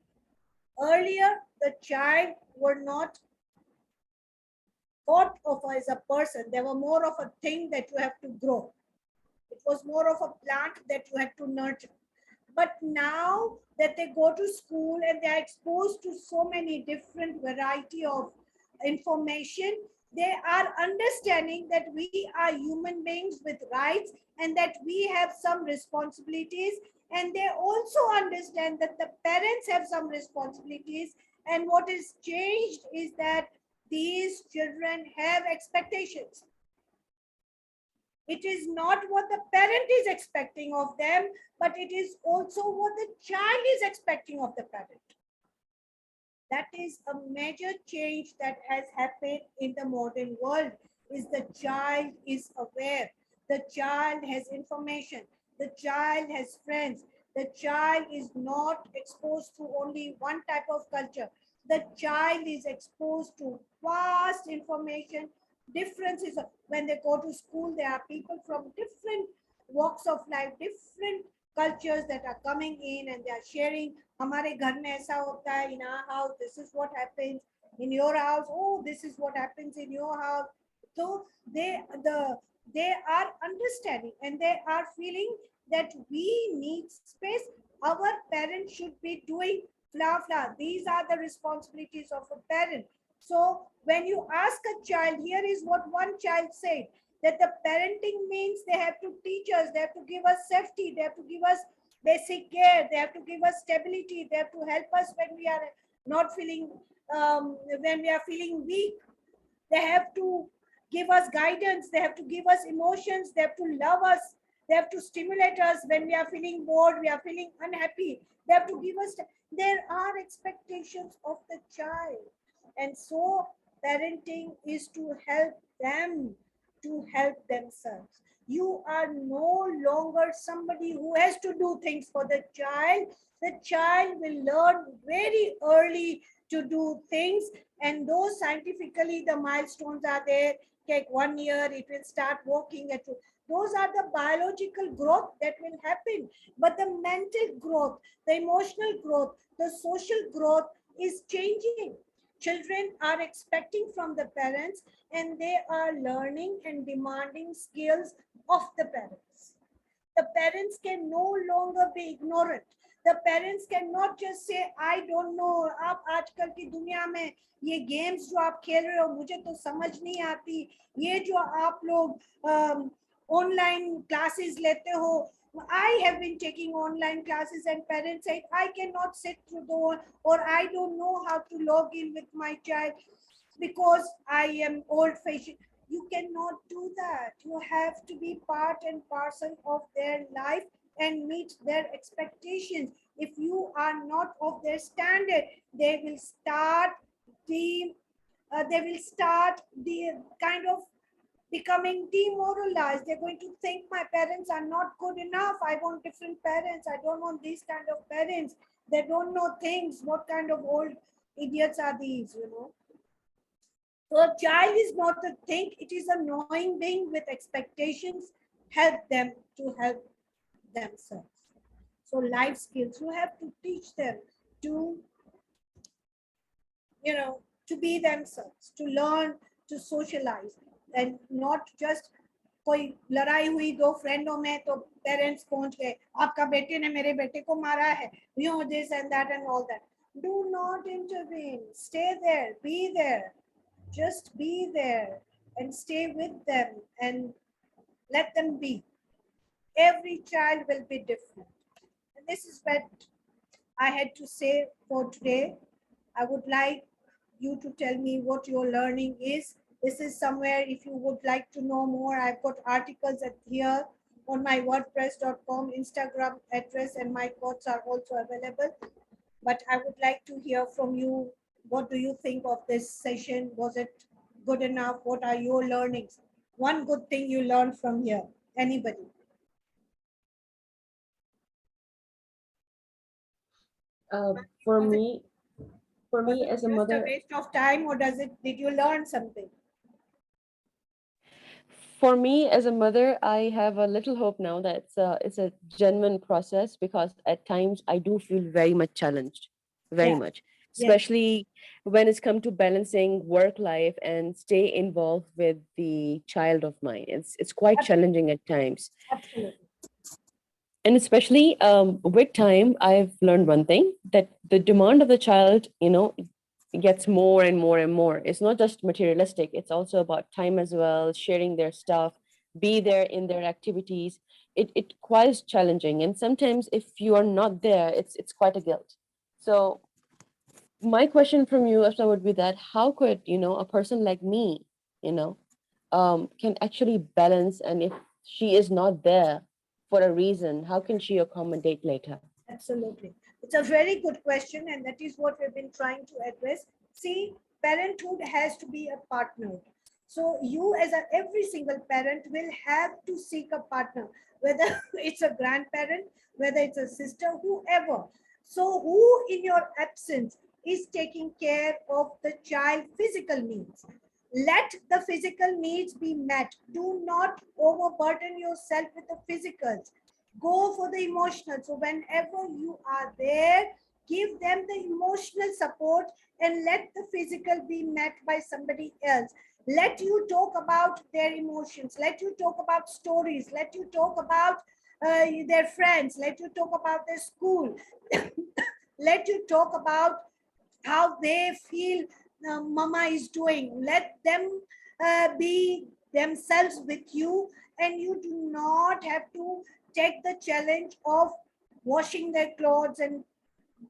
Earlier the child were not thought of as a person, they were more of a thing that you have to grow. It was more of a plant that you had to nurture. But now that they go to school and they are exposed to so many different variety of information, they are understanding that we are human beings with rights and that we have some responsibilities. And they also understand that the parents have some responsibilities. And what is changed is that these children have expectations. It is not what the parent is expecting of them, but it is also what the child is expecting of the parent. That is a major change that has happened in the modern world. Is the child is aware, the child has information, the child has friends, the child is not exposed to only one type of culture. The child is exposed to vast information. Differences when they go to school, there are people from different walks of life, different cultures that are coming in, and they are sharing. हमारे घर में ऐसा होता है, in our house this is what happens, in your house, oh, this is what happens in your house. So they are understanding, and they are feeling that we need space. Our parents should be doing blah blah. These are the responsibilities of a parent. So when you ask a child, here is what one child said, that the parenting means they have to teach us, they have to give us safety, they have to give us basic care, they have to give us stability, they have to help us when we are not feeling, when we are feeling weak. They have to give us guidance, they have to give us emotions, they have to love us, they have to stimulate us when we are feeling bored, we are feeling unhappy. They have to give us, there are expectations of the child. And so parenting is to help them to help themselves. You are no longer somebody who has to do things for the child. The child will learn very early to do things, and those scientifically the milestones are there. Take 1 year, it will start walking at. Those are the biological growth that will happen. But the mental growth, the emotional growth, the social growth is changing. Children are expecting from the parents, and they are learning and demanding skills of the parents. The parents can no longer be ignorant. The parents cannot just say, I don't know. आप आजकल की दुनिया में ये games जो आप खेल रहे हो मुझे तो समझ नहीं आती, ये जो आप लोग ऑनलाइन क्लासेस लेते हो. I have been taking online classes, and parents say, I cannot sit through the, or I don't know how to log in with my child because I am old fashioned. You cannot do that. You have to be part and parcel of their life and meet their expectations. If you are not of their standard, they will start the kind of becoming demoralized. They're going to think my parents are not good enough. I want different parents. I don't want these kind of parents. They don't know things. What kind of old idiots are these, you know? So a child is not a thing, it is a knowing being with expectations. Help them to help themselves. So life skills, you have to teach them to, you know, to be themselves, to learn, to socialize, and not just कोई लड़ाई हुई दो फ्रेंडों में तो parents पहुंच गए, आपका बेटे ने मेरे बेटे को मारा है, you know, this and that and all that. Do not intervene. Stay there, be there. Just be there and stay with them and let them be. Every child will be different. And this is what I had to say for today. I would like you to tell me what your learning is. This is somewhere, if you would like to know more, I've got articles at here on my wordpress.com Instagram address, and my quotes are also available. But I would like to hear from you. What do you think of this session? Was it good enough? What are your learnings? One good thing you learned from here. Anybody? For Was me, it as a just a mother, waste of time, or did you learn something? for me as a mother, I have a little hope now that it's a genuine process, because at times I do feel very much challenged, very Yeah. much, Yes. especially when it's come to balancing work life and stay involved with the child of mine. It's quite challenging at times, Absolutely. and especially with time, I've learned one thing, that the demand of the child, gets more and more and more. It's not just materialistic, it's also about time as well, sharing their stuff, be there in their activities. It quite is challenging, and sometimes if you are not there, it's quite a guilt. So my question from you, Asma, would be that how could, a person like me, can actually balance, and if she is not there for a reason, how can she accommodate later? Absolutely. It's a very good question, and that is what we've been trying to address. See, parenthood has to be a partner. So you as every single parent will have to seek a partner, whether it's a grandparent, whether it's a sister, whoever. So who in your absence is taking care of the child physical needs? Let the physical needs be met. Do not overburden yourself with the physicals. Go for the emotional. So whenever you are there, give them the emotional support and let the physical be met by somebody else. Let you talk about their emotions. Let you talk about stories. Let you talk about their friends. Let you talk about their school. Let you talk about how they feel mama is doing. Let them be themselves with you, and you do not have to take the challenge of washing their clothes and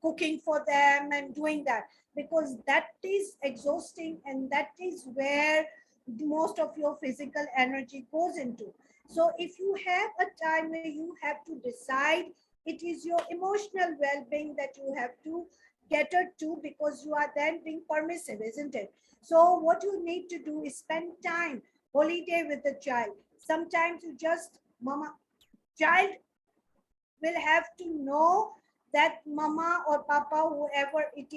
cooking for them and doing that, because that is exhausting and that is where most of your physical energy goes into. So if you have a time where you have to decide, it is your emotional well-being that you have to cater to, because you are then being permissive, isn't it? So what you need to do is spend time, holiday with the child. Sometimes you just, mama, child will have to know that mama or papa, whoever it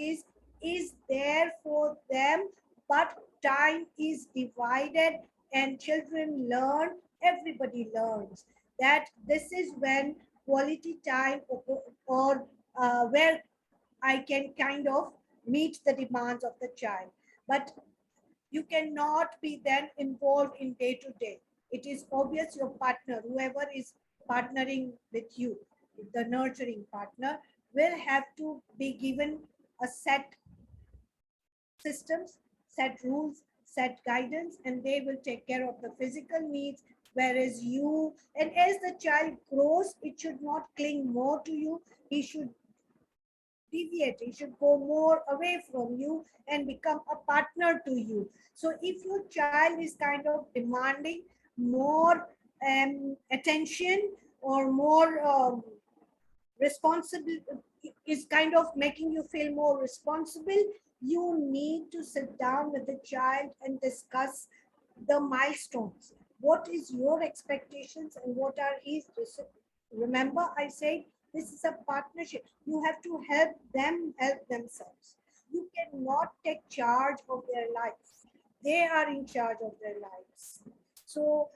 is there for them. But time is divided and children learn, everybody learns that this is when quality time or where I can kind of meet the demands of the child. But you cannot be then involved in day to day. It is obvious your partner, whoever is partnering with you, the nurturing partner, will have to be given a set systems, set rules, set guidance, and they will take care of the physical needs. Whereas you, and as the child grows, it should not cling more to you. He should deviate. He should go more away from you and become a partner to you. So if your child is kind of demanding more attention or more responsible, is kind of making you feel more responsible, you need to sit down with the child and discuss the milestones. What is your expectations and what are his? Remember, I said this is a partnership. You have to help them help themselves. You cannot take charge of their lives. They are in charge of their lives. So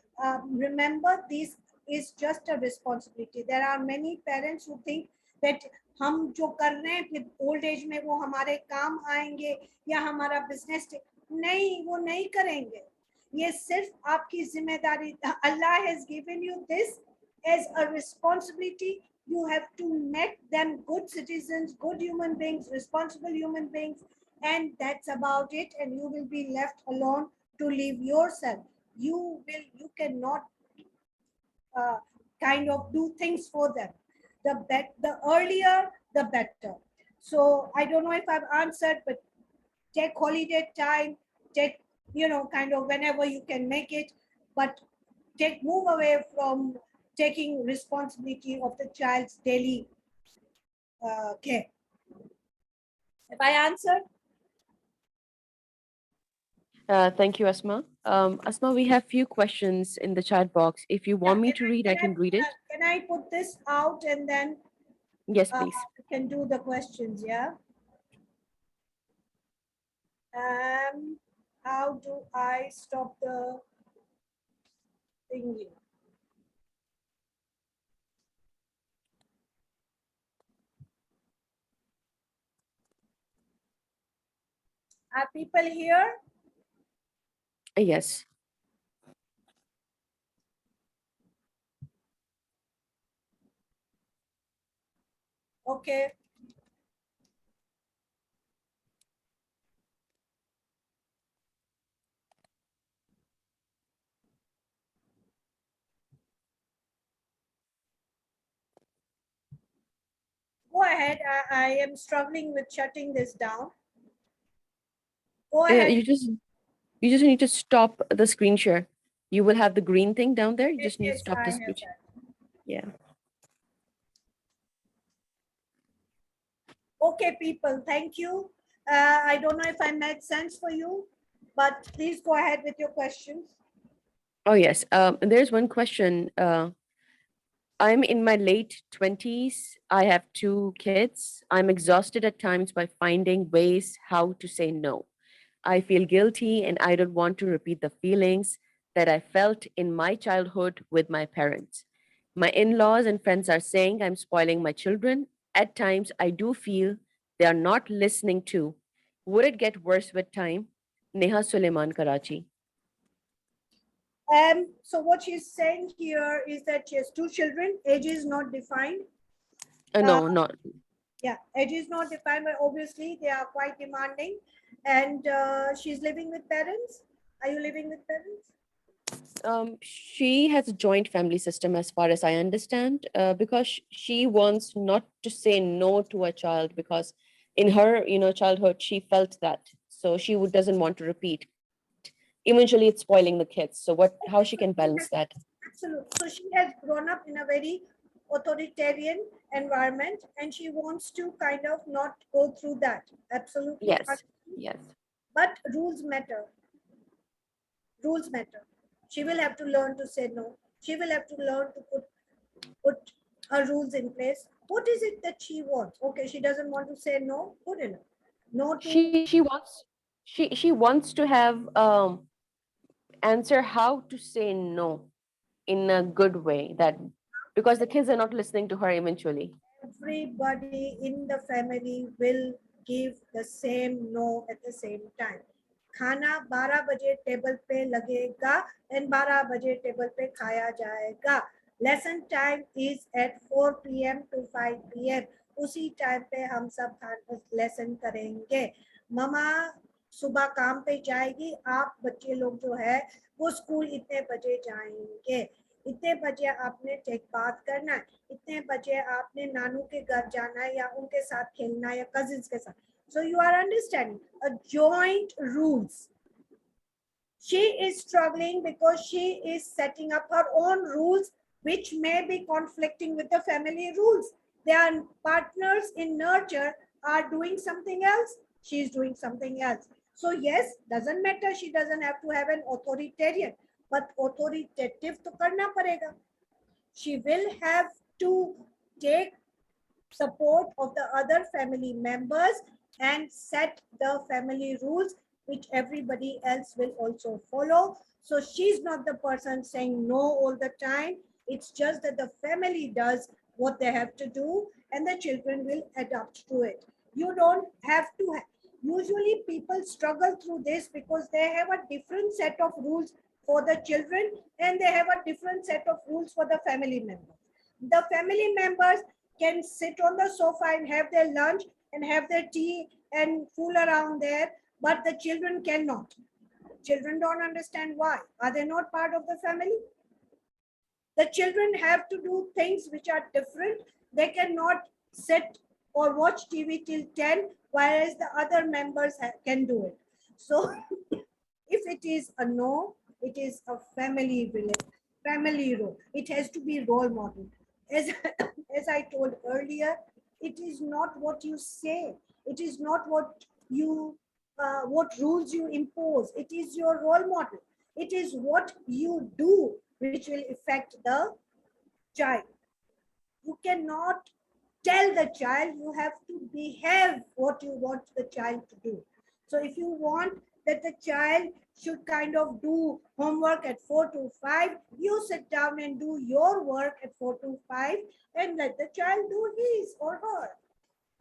remember, this is just a responsibility. There are many parents who think that हम जो कर रहे हैं फिर old age में वो हमारे काम आएंगे या हमारा बिजनेस, नहीं, वो नहीं करेंगे. ये सिर्फ आपकी जिम्मेदारी. Allah has given you this as a responsibility. You have to make them good citizens, good human beings, responsible human beings, and that's about it. And you will be left alone to live yourself. You cannot kind of do things for them. The earlier, the better. So I don't know if I've answered, but take holiday time, take, kind of whenever you can make it, but move away from taking responsibility of the child's daily care. Have I answered? Thank you, Asma. Asma, we have few questions in the chat box. If you want me to read, I can read it. Can I put this out and then Yes, please. we can do the questions, yeah? How do I stop the thingy? Are people here? Yes. Okay. Go ahead. I am struggling with shutting this down. Go ahead. You just need to stop the screen share. You will have the green thing down there. You just need to Yes, stop I the have screen share. that. Yeah. Okay, people, thank you. I don't know if I made sense for you, but please go ahead with your questions. Oh, yes. There's one question. I'm in my late 20s. I have two kids. I'm exhausted at times by finding ways how to say no. I feel guilty and I don't want to repeat the feelings that I felt in my childhood with my parents. My in laws and friends are saying I'm spoiling my children. At times, I do feel they are not listening to. Would it get worse with time? Neha Suleiman, Karachi. So what she's saying here is that she has two children. Age is not defined. Uh, No, not. yeah, age is not defined, but obviously they are quite demanding. And she's living with parents. Are you living with parents? She has a joint family system, as far as I understand, because she wants not to say no to a child because in her, childhood, she felt that. So she doesn't want to repeat. Eventually, it's spoiling the kids. So how she can Okay, so balance she that? has, absolutely. So she has grown up in a very authoritarian environment, and she wants to kind of not go through that. Absolutely. Yes, yes. But rules matter. Rules matter. She will have to learn to say no. She will have to learn to put her rules in place. What is it that she wants? Okay, she doesn't want to say no. Good enough. No to She wants to have answer how to say no in a good way, that because the kids are not listening to her eventually. everybody in the family will give the same no at the same time. खाना 12 बजे table पे लगेगा and 12 बजे table पे खाया जाएगा. Lesson time is at 4 p.m. to 5 p.m. उसी time पे हम सब लेसन करेंगे. ममा सुबह काम पे जाएगी, आप बच्चे लोग जो है वो स्कूल इतने बजे जाएंगे, इतने बजे आपने टेक बात करना है, इतने बजे आपने नानू के घर जाना है या उनके साथ खेलना है या कजिन्स के साथ. So you are understanding a joint rules. She is struggling because she is setting up her own rules which may be conflicting with the family rules. Their partners in nurture are doing something else. She is doing something else. So yes, doesn't matter. She doesn't have to have an authoritarian, but authoritative to karna parega. She will have to take support of the other family members and set the family rules which everybody else will also follow. So she's not the person saying no all the time. It's just that the family does what they have to do and the children will adapt to it. You don't have to. Usually people struggle through this because they have a different set of rules for the children and they have a different set of rules for the family members. The family members can sit on the sofa and have their lunch and have their tea and fool around there, but the children cannot. Children don't understand why. Are they not part of the family? The children have to do things which are different. They cannot sit or watch TV till 10, whereas the other members can do it. So if it is a no, it is a family role. It has to be role model. As, as I told earlier, it is not what you say. It is not what rules you impose. It is your role model. It is what you do which will affect the child. You cannot tell the child, you have to behave what you want the child to do. So if you want that the child should kind of do homework at 4 to 5, you sit down and do your work at 4 to 5 and let the child do his or her.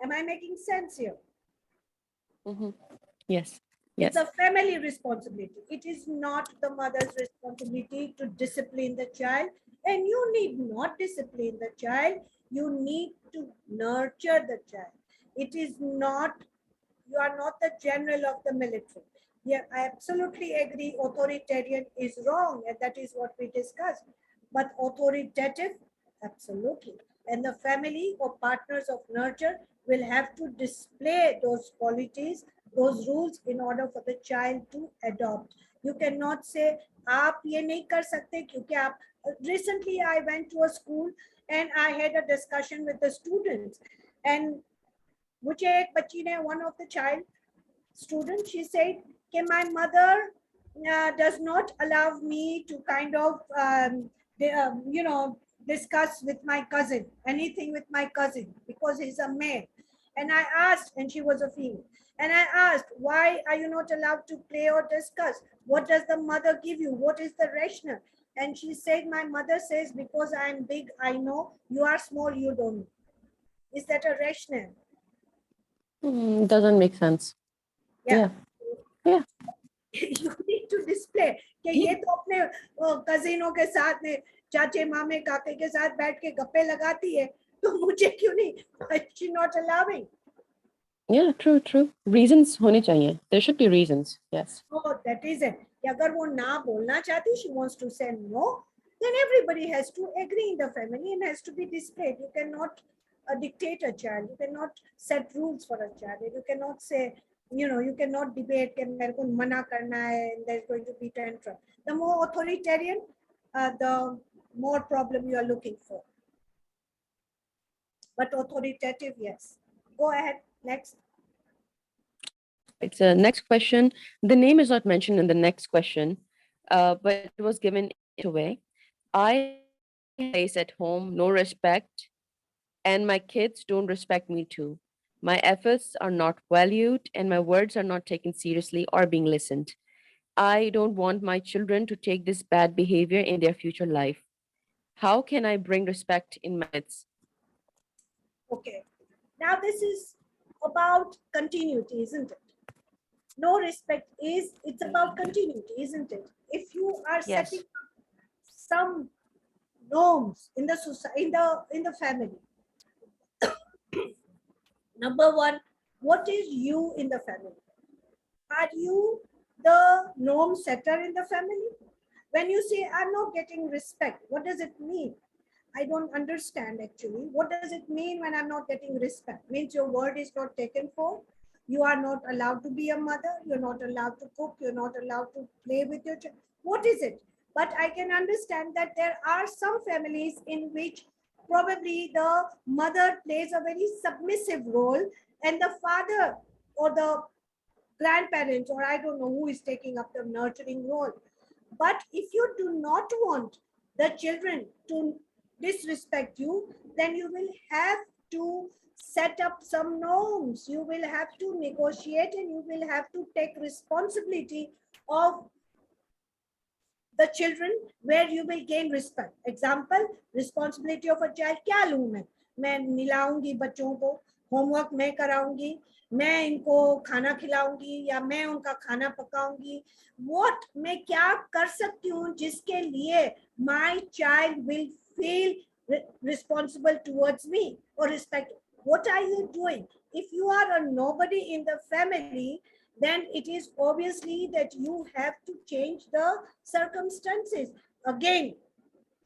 Am I making sense here? Mhm. Yes, It's yes. a family responsibility. It is not the mother's responsibility to discipline the child. And you need not discipline the child. You need to nurture the child. It is not, you are not the general of the military. Yeah, I absolutely agree. Authoritarian is wrong, and that is what we discussed. But authoritative, absolutely. And the family or partners of nurture will have to display those qualities, those rules in order for the child to adopt. You cannot say आप ये नहीं कर सकते क्योंकि आप. Recently I went to a school and I had a discussion with the students, and मुझे एक बच्ची ने, one of the child student, she said कि my mother does not allow me to kind of you know, discuss with my cousin, anything with my cousin, because he's a male. And I asked, and she was a female, and I asked, why are you not allowed to play or discuss? What does the mother give you? What is the rationale? And she said, my mother says, because I'm big, I know. You are small, you don't know. Is that a rationale? Doesn't make sense. Yeah. Yeah. You need to display कि ये तो अपने कजिनों के साथ में, चाचे मामे काके के साथ बैठ के गप्पे लगाती है, तो मुझे क्यों नहीं? She not allowing. Yeah, true. Reasons होने चाहिए. There should be reasons. Yes. Oh, that is it. कि अगर वो ना बोलना चाहती, she wants to say no, then everybody has to agree in the family and has to be displayed. You cannot dictate a child. You cannot set rules for a child. You cannot say, you know, you cannot debate कि मेरे को मना करना है, and there's going to be tantrum. The more authoritarian, the more problem you are looking for. But authoritative, yes. Go ahead. Next. It's a next question. The name is not mentioned in the next question, but it was given away. I have place at home, no respect, and my kids don't respect me too. My efforts are not valued, and my words are not taken seriously or being listened. I don't want my children to take this bad behavior in their future life. How can I bring respect in my kids? Okay. Now this is about continuity, isn't it? No respect is, it's about continuity, isn't it? If you are setting Yes. some norms in the society, in the family, number one, what is you in the family? Are you the norm setter in the family? When you say I'm not getting respect, what does it mean? I don't understand actually. What does it mean when I'm not getting respect? Means your word is not taken for. You are not allowed to be a mother. You're not allowed to cook. You're not allowed to play with your child. What is it? But I can understand that there are some families in which probably the mother plays a very submissive role and the father or the grandparents, or I don't know who is taking up the nurturing role. But if you do not want the children to disrespect you, then you will have to set up some norms. You will have to negotiate and you will have to take responsibility of the children where you will gain respect. Example, responsibility of a child. क्या लूँ मैं मिलाऊंगी बच्चों को, homework मैं कराऊंगी, मैं इनको खाना खिलाऊंगी या मैं उनका खाना पकाऊंगी. What मैं क्या कर सकती हूँ जिसके लिए my child will feel responsible towards me or respect? What are you doing? If you are a nobody in the family, then it is obviously that you have to change the circumstances. Again,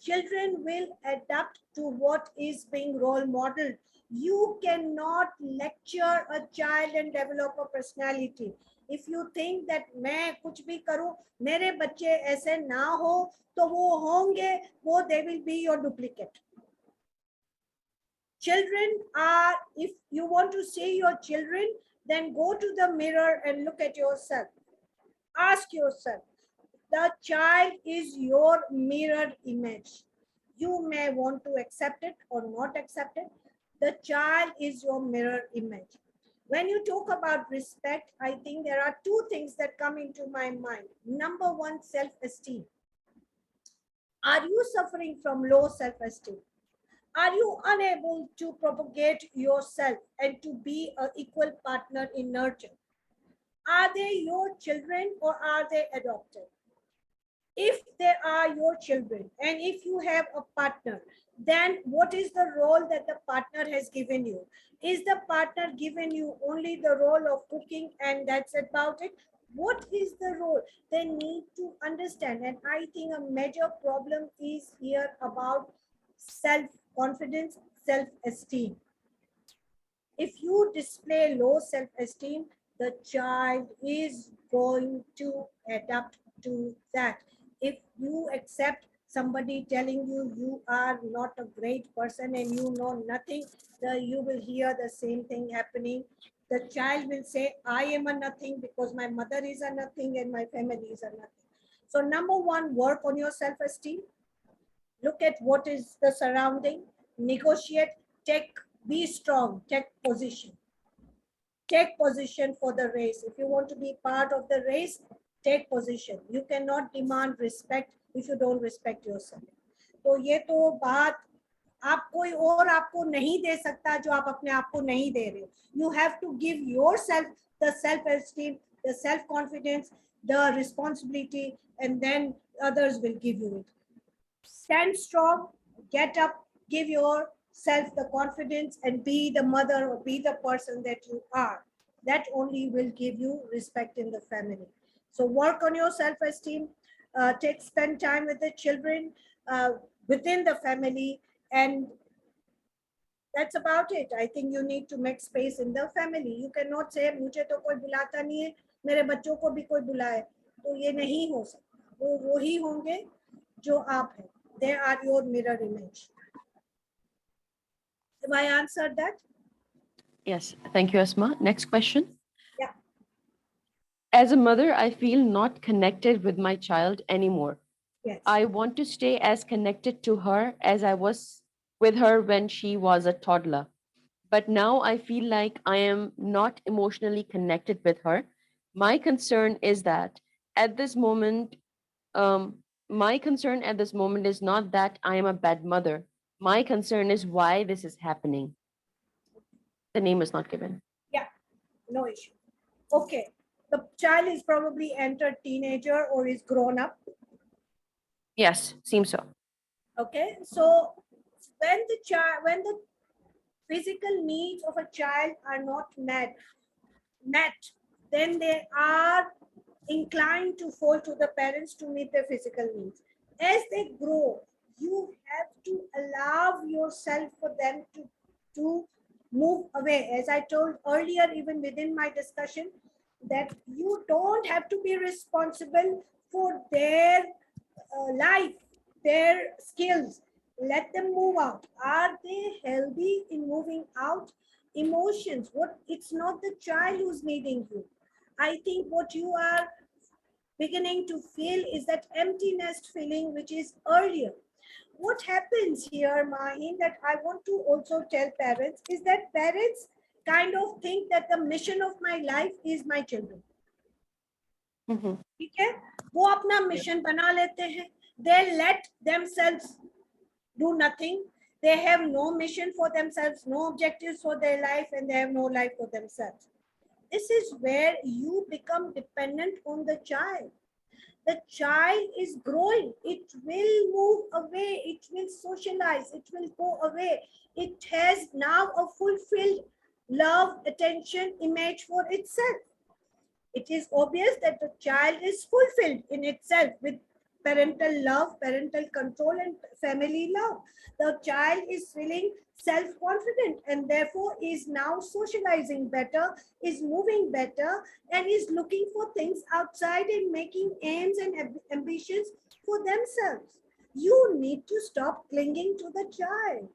children will adapt to what is being role modeled. You cannot lecture a child and develop a personality. If you think that मैं कुछ भी करूं, मेरे बच्चे ऐसे ना हो, तो वो होंगे, वो they will be your duplicate. Children are, if you want to see your children, then go to the mirror and look at yourself. Ask yourself, the child is your mirror image. You may want to accept it or not accept it. The child is your mirror image. When you talk about respect, I think there are two things that come into my mind. Number one, self-esteem. Are you suffering from low self-esteem? Are you unable to propagate yourself and to be an equal partner in nurture? Are they your children or are they adopted? If they are your children and if you have a partner, then what is the role that the partner has given you? Is the partner given you only the role of cooking and that's about it? What is the role? They need to understand. And I think a major problem is here about self-confidence, self-esteem. If you display low self-esteem, the child is going to adapt to that. If you accept somebody telling you you are not a great person and you know nothing, you will hear the same thing happening. The child will say, I am a nothing because my mother is a nothing and my family is a nothing. So number one, work on your self-esteem. Look at what is the surrounding, negotiate, be strong, take position. Take position for the race. If you want to be part of the race, take position. You cannot demand respect if you don't respect yourself. तो ये तो बात आप कोई और आपको नहीं दे सकता जो आप अपने आप को नहीं दे रहे हो. You have to give yourself the self-esteem, the self-confidence, the responsibility, and then others will give you it. Stand strong, get up, give yourself the confidence and be the mother or be the person that you are. That only will give you respect in the family. So work on your self-esteem, spend time with the children within the family, and that's about it. I think you need to make space in the family. You cannot say मुझे तो कोई बुलाता नहीं है, मेरे बच्चों को भी कोई बुलाए, तो ये नहीं हो सकता. वो ही होंगे जो आप हैं. They are your mirror image. Have I answered that? Yes, thank you, Asma. Next question. Yeah. As a mother, I feel not connected with my child anymore. Yes. I want to stay as connected to her as I was with her when she was a toddler. But now I feel like I am not emotionally connected with her. My concern is that at this moment, my concern at this moment is not that I am a bad mother. My concern is why this is happening. The name is not given. Yeah, no issue. Okay. The child is probably entered teenager or is grown up. Yes, seems so. Okay. So when the physical needs of a child are not met, then they are inclined to fall to the parents to meet their physical needs. As they grow, you have to allow yourself for them to move away. As I told earlier, even within my discussion, that you don't have to be responsible for their life, their skills. Let them move out. Are they healthy in moving out? Emotions. What? It's not the child who's needing you. I think what you are beginning to feel is that empty nest feeling, which is earlier. What happens here, Mahin, that I want to also tell parents is that parents kind of think that the mission of my life is my children. ठीक है, वो अपना mission बना लेते हैं. They let themselves do nothing. They have no mission for themselves, no objectives for their life, and they have no life for themselves. This is where you become dependent on the child. The child is growing. It will move away. It will socialize. It will go away. It has now a fulfilled love, attention, image for itself. It is obvious that the child is fulfilled in itself with parental love, parental control, and family love. The child is feeling self-confident and therefore is now socializing better, is moving better, and is looking for things outside and making aims and ambitions for themselves. You need to stop clinging to the child.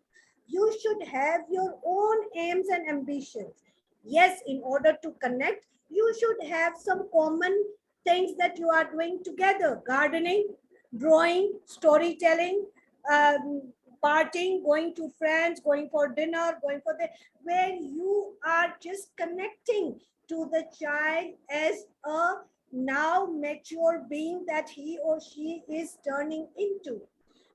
You should have your own aims and ambitions. Yes, in order to connect, you should have some common things that you are doing together: gardening, drawing, storytelling, partying, going to friends, going for dinner, where you are just connecting to the child as a now mature being that he or she is turning into.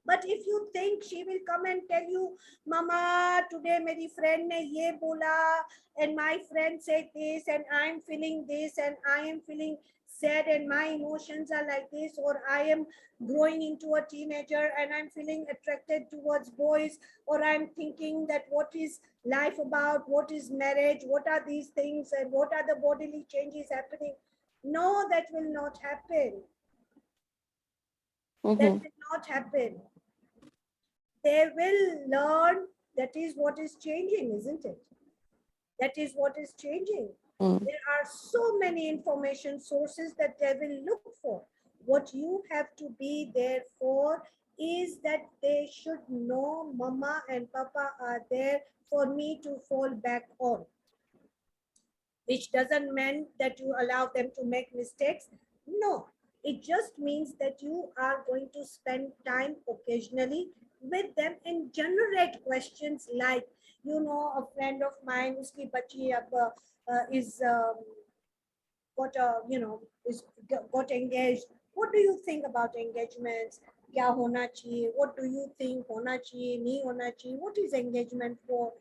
But if you think she will come and tell you, Mama, today my friend ne ye bola, and my friend said this, and I'm feeling this, and I am feeling sad, and my emotions are like this, or I am growing into a teenager and I'm feeling attracted towards boys, or I'm thinking that what is life about, what is marriage, what are these things, and what are the bodily changes happening. No, that will not happen. That will not happen. They will learn. That is what is changing, isn't it? That is what is changing. There are so many information sources that they will look for. What you have to be there for is that they should know mama and papa are there for me to fall back on, which doesn't mean that you allow them to make mistakes. No, it just means that you are going to spend time occasionally with them and generate questions like, a friend of mine, uski bachi is got a, is got engaged. What do you think about engagements? Kya hona chahiye? What do you think hona chahiye, nahi hona chahiye? What is engagement for?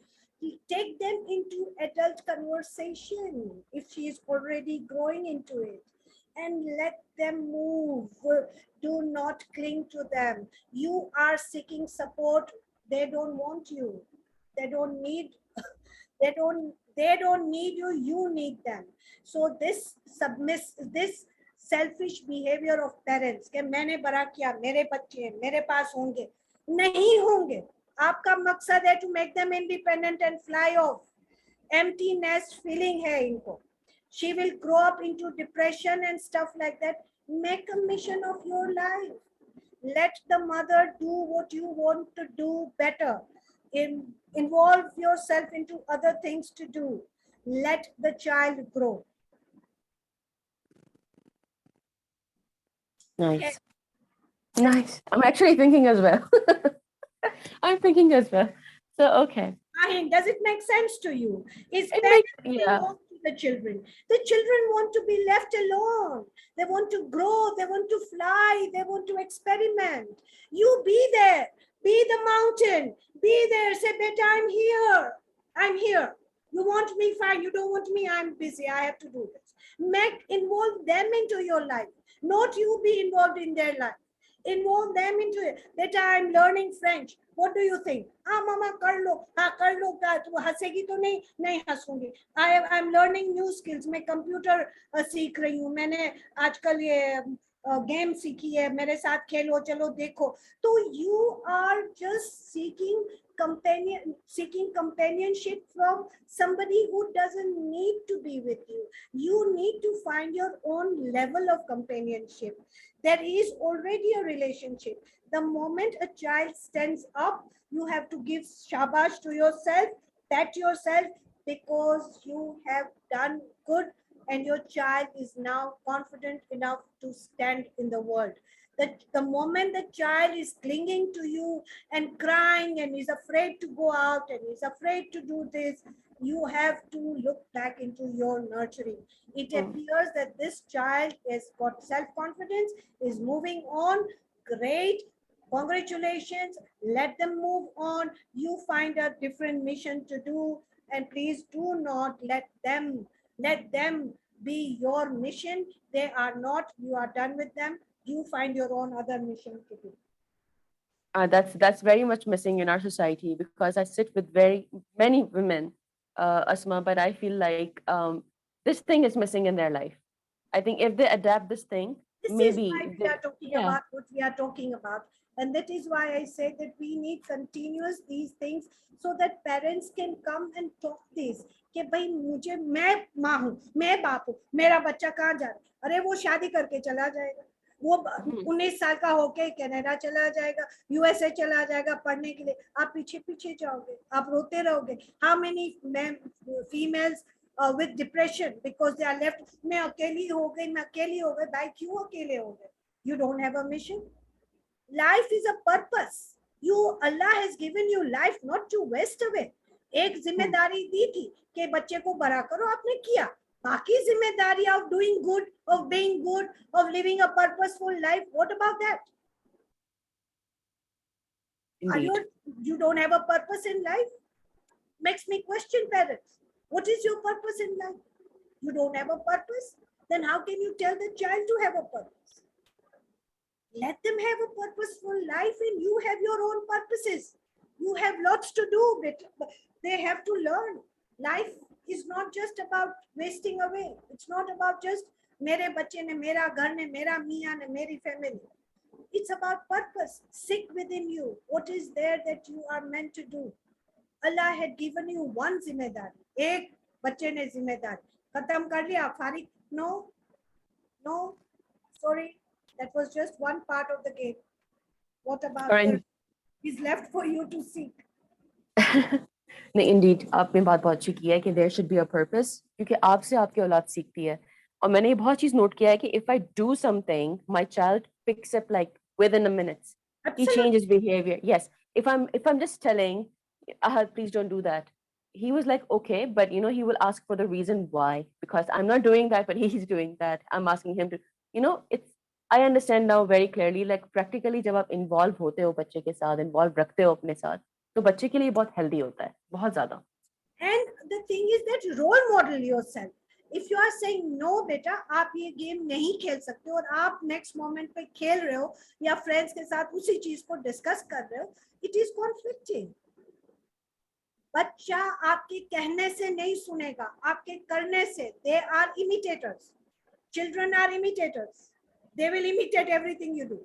Take them into adult conversation if she is already growing into it, and let them move. Do not cling to them. You are seeking support. They don't want you. They don't need they don't need you, you need them. So this selfish behavior of parents कि मैंने बड़ा किया, मेरे बच्चे हैं, मेरे पास होंगे, नहीं होंगे. आपका मकसद है to make them independent and fly off. Empty nest feeling है इनको. She will grow up into depression and stuff like that. Make a mission of your life. Let the mother do what you want to do better. Involve yourself into other things to do. Let the child grow. Nice. Nice. I'm actually thinking as well. I'm thinking as well. So, okay. Ahin, does it make sense to you? Is It parents makes, yeah. belong to the children? The children want to be left alone. They want to grow. They want to fly. They want to experiment. You be there. Be the mountain. Be there. Say, beta, I'm here. I'm here. You want me? Fine. You don't want me? I'm busy. I have to do this. Involve them into your life. Not you be involved in their life. Involve them into it. Beta, I'm learning French. What do you think? Mama, kar lo. Kar lo ka. Tu hasegi to nahi? Nahi hasungi. I'm learning new skills. मैं computer सीख रही हूँ. मैंने आजकल ये game सीखी है. मेरे साथ खेलो, चलो देखो. तो you are just seeking companionship from somebody who doesn't need to be with you. You need to find your own level of companionship. There is already a relationship. The moment a child stands up, you have to give shabash to yourself, pat yourself, because you have done good and your child is now confident enough to stand in the world. The moment the child is clinging to you and crying and is afraid to go out and is afraid to do this, you have to look back into your nurturing. It appears that this child has got self-confidence, is moving on. Great. Congratulations. Let them move on. You find a different mission to do, and please do not let them be your mission. They are not. You are done with them. You find your own other mission to do. That's very much missing in our society, because I sit with very many women, Asma, but I feel like this thing is missing in their life. I think if they adapt this thing, This is maybe why we are talking about what we are talking about. And that is why I say that we need continuous these things so that parents can come and talk this. कि भाई मुझे मैं माँ हूँ, मैं बाप हूँ, मेरा बच्चा कहाँ जा रहा है? अरे वो शादी करके चला जाएगा, वो 19 साल का होके कनाडा चला जाएगा, यूएसए चला जाएगा पढ़ने के लिए. आप पीछे पीछे जाओगे, आप रोते रहोगे. How many females with depression because they are left? मैं अकेली हो गई, मैं अकेली हो गई. भाई क्यों अकेले हो गए? You don't have a mission. Life is a purpose. Allah has given you life not to waste away. एक जिम्मेदारी दी थी कि बच्चे को बड़ा करो, आपने किया. बाकी जिम्मेदारी of doing good, of being good, of living a purposeful life, what about that? You don't have a purpose in life? Makes me question parents. What is your purpose in life? You don't have a purpose? Then how can you tell the child to have a purpose? Let them have a purposeful life and you have your own purposes. You have lots to do, but they have to learn. Life is not just about wasting away. It's not about just mere bacche ne, mera ghar ne, mera miyan ne, meri family. It's about purpose. Seek within you what is there that you are meant to do. Allah had given you one जिम्मेदारी, एक बच्चे ने जिम्मेदारी खत्म कर लिया, फारिग? No, sorry, that was just one part of the game. What about Or the in is left for you to seek? नहीं, indeed आपने बात बहुत अच्छी की है कि there should be a purpose, क्योंकि आपसे आपकी औलाद सीखती है। और मैंने ये बहुत चीज नोट किया है कि if I do something, my child picks up like within a minute. He Absolutely. changes behavior. Yes, if I'm just telling, please don't do that. He was like, okay, but he will ask for the reason why, because I'm not doing that, but he's doing that. I'm asking him to, it's. I understand now very clearly, like practically जब आप involve होते हो बच्चे के साथ, involve रखते हो अपने साथ, तो बच्चे के लिए बहुत हेल्दी होता है, बहुत ज्यादा। And the thing is that role model yourself. If you are saying no बेटा आप ये गेम नहीं खेल सकते और आप नेक्स्ट मोमेंट पे खेल रहे हो या फ्रेंड्स के साथ उसी चीज को डिस्कस कर रहे हो, इट इज कॉन्फ्लिक्टिंग। बच्चा आपके कहने से नहीं सुनेगा, आपके करने से। They are imitators, children are imitators, they will imitate everything you do.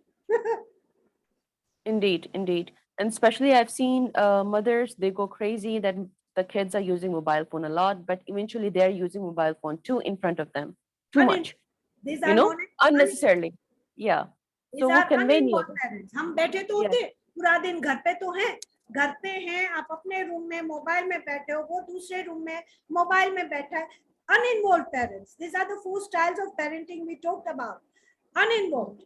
Indeed, indeed. And especially I've seen mothers, they go crazy that the kids are using mobile phone a lot, but eventually they're using mobile phone too in front of them. Too much, these are known as unnecessarily. Yeah. These So वो are convey नहीं uninvolved होता। parents. हम बैठे तो Yes. होते पूरा दिन घर पे तो हैं, घर पे हैं, आप अपने रूम में मोबाइल में बैठे हो, वो दूसरे रूम में मोबाइल में बैठा है। Uninvolved parents. These are the 4 styles of parenting we talked about. Uninvolved.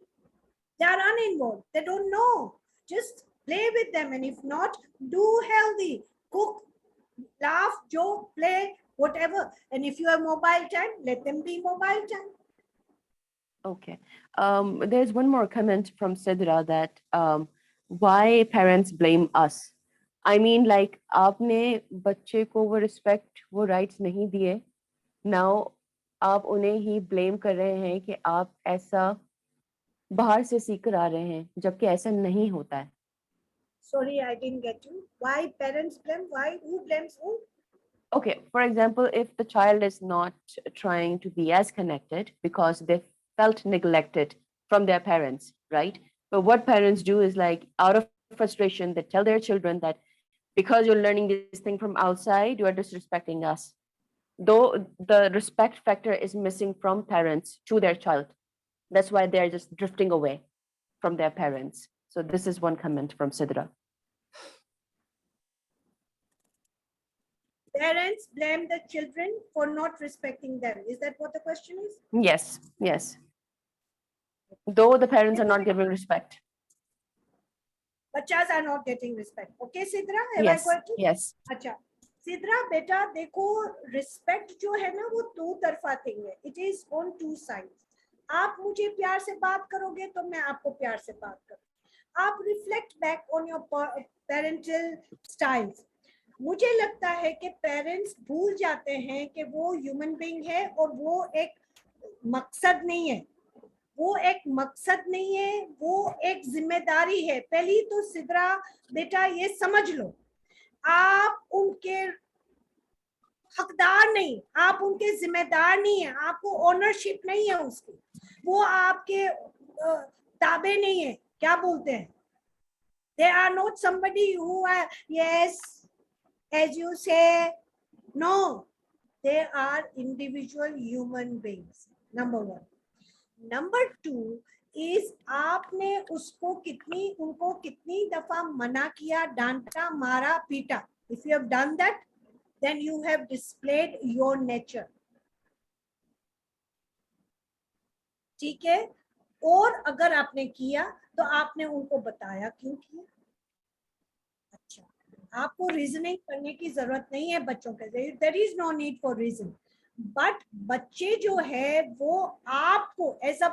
They are uninvolved. They don't know. Just play with them, and if not, do healthy. Cook, laugh, joke, play, whatever. And if you have mobile time, let them be mobile time. Okay. There's one more comment from Sidra that why parents blame us. I mean, like आपने बच्चे को वो respect, वो rights नहीं दिए. Now आप उन्हें ही blame कर रहे हैं कि आप ऐसा बाहर से सीख कर आ रहे हैं, जबकि ऐसा नहीं होता है। Sorry, I didn't get you. Why parents blame? Why? Who blames who? Okay, for example, if the child is not trying to be as connected because they felt neglected from their parents, right? But what parents do is like out of frustration, they tell their children that because you're learning this thing from outside, you are disrespecting us. Though the respect factor is missing from parents to their child. That's why they're just drifting away from their parents. So this is one comment from Sidra. Parents blame the children for not respecting them. Is that what the question is? Yes, yes. Though the parents are not giving respect. Bachas are not getting respect. Okay, Sidra, have Yes, I got it? yes. अच्छा, Sidra, बेटा देखो, respect जो है ना वो दो तरफा thing है. It is on 2 sides. आप मुझे प्यार से बात करोगे तो मैं आपको प्यार से बात करूँ. आप reflect back on your parental styles. मुझे लगता है कि पेरेंट्स भूल जाते हैं कि वो ह्यूमन बीइंग है और वो एक मकसद नहीं है, वो एक मकसद नहीं है, वो एक जिम्मेदारी है. पहली तो सिद्रा बेटा ये समझ लो, आप उनके हकदार नहीं, आप उनके जिम्मेदार नहीं है, आपको ओनरशिप नहीं है उसकी, वो आपके ताबे नहीं है, क्या बोलते हैं, they are not somebody who are, yes, as you say, no, they are individual human beings. Number 1. Number 2 is आपने उसको उनको कितनी दफा मना किया, डांटा, मारा, पीटा. If you have done that, then you have displayed your nature. ठीक है? और अगर आपने किया तो आपने उनको बताया क्यों किया. अच्छा, आपको रीजनिंग करने की जरूरत नहीं है बच्चों के लिए. There is no need for reason. But बच्चे जो है वो आपको as a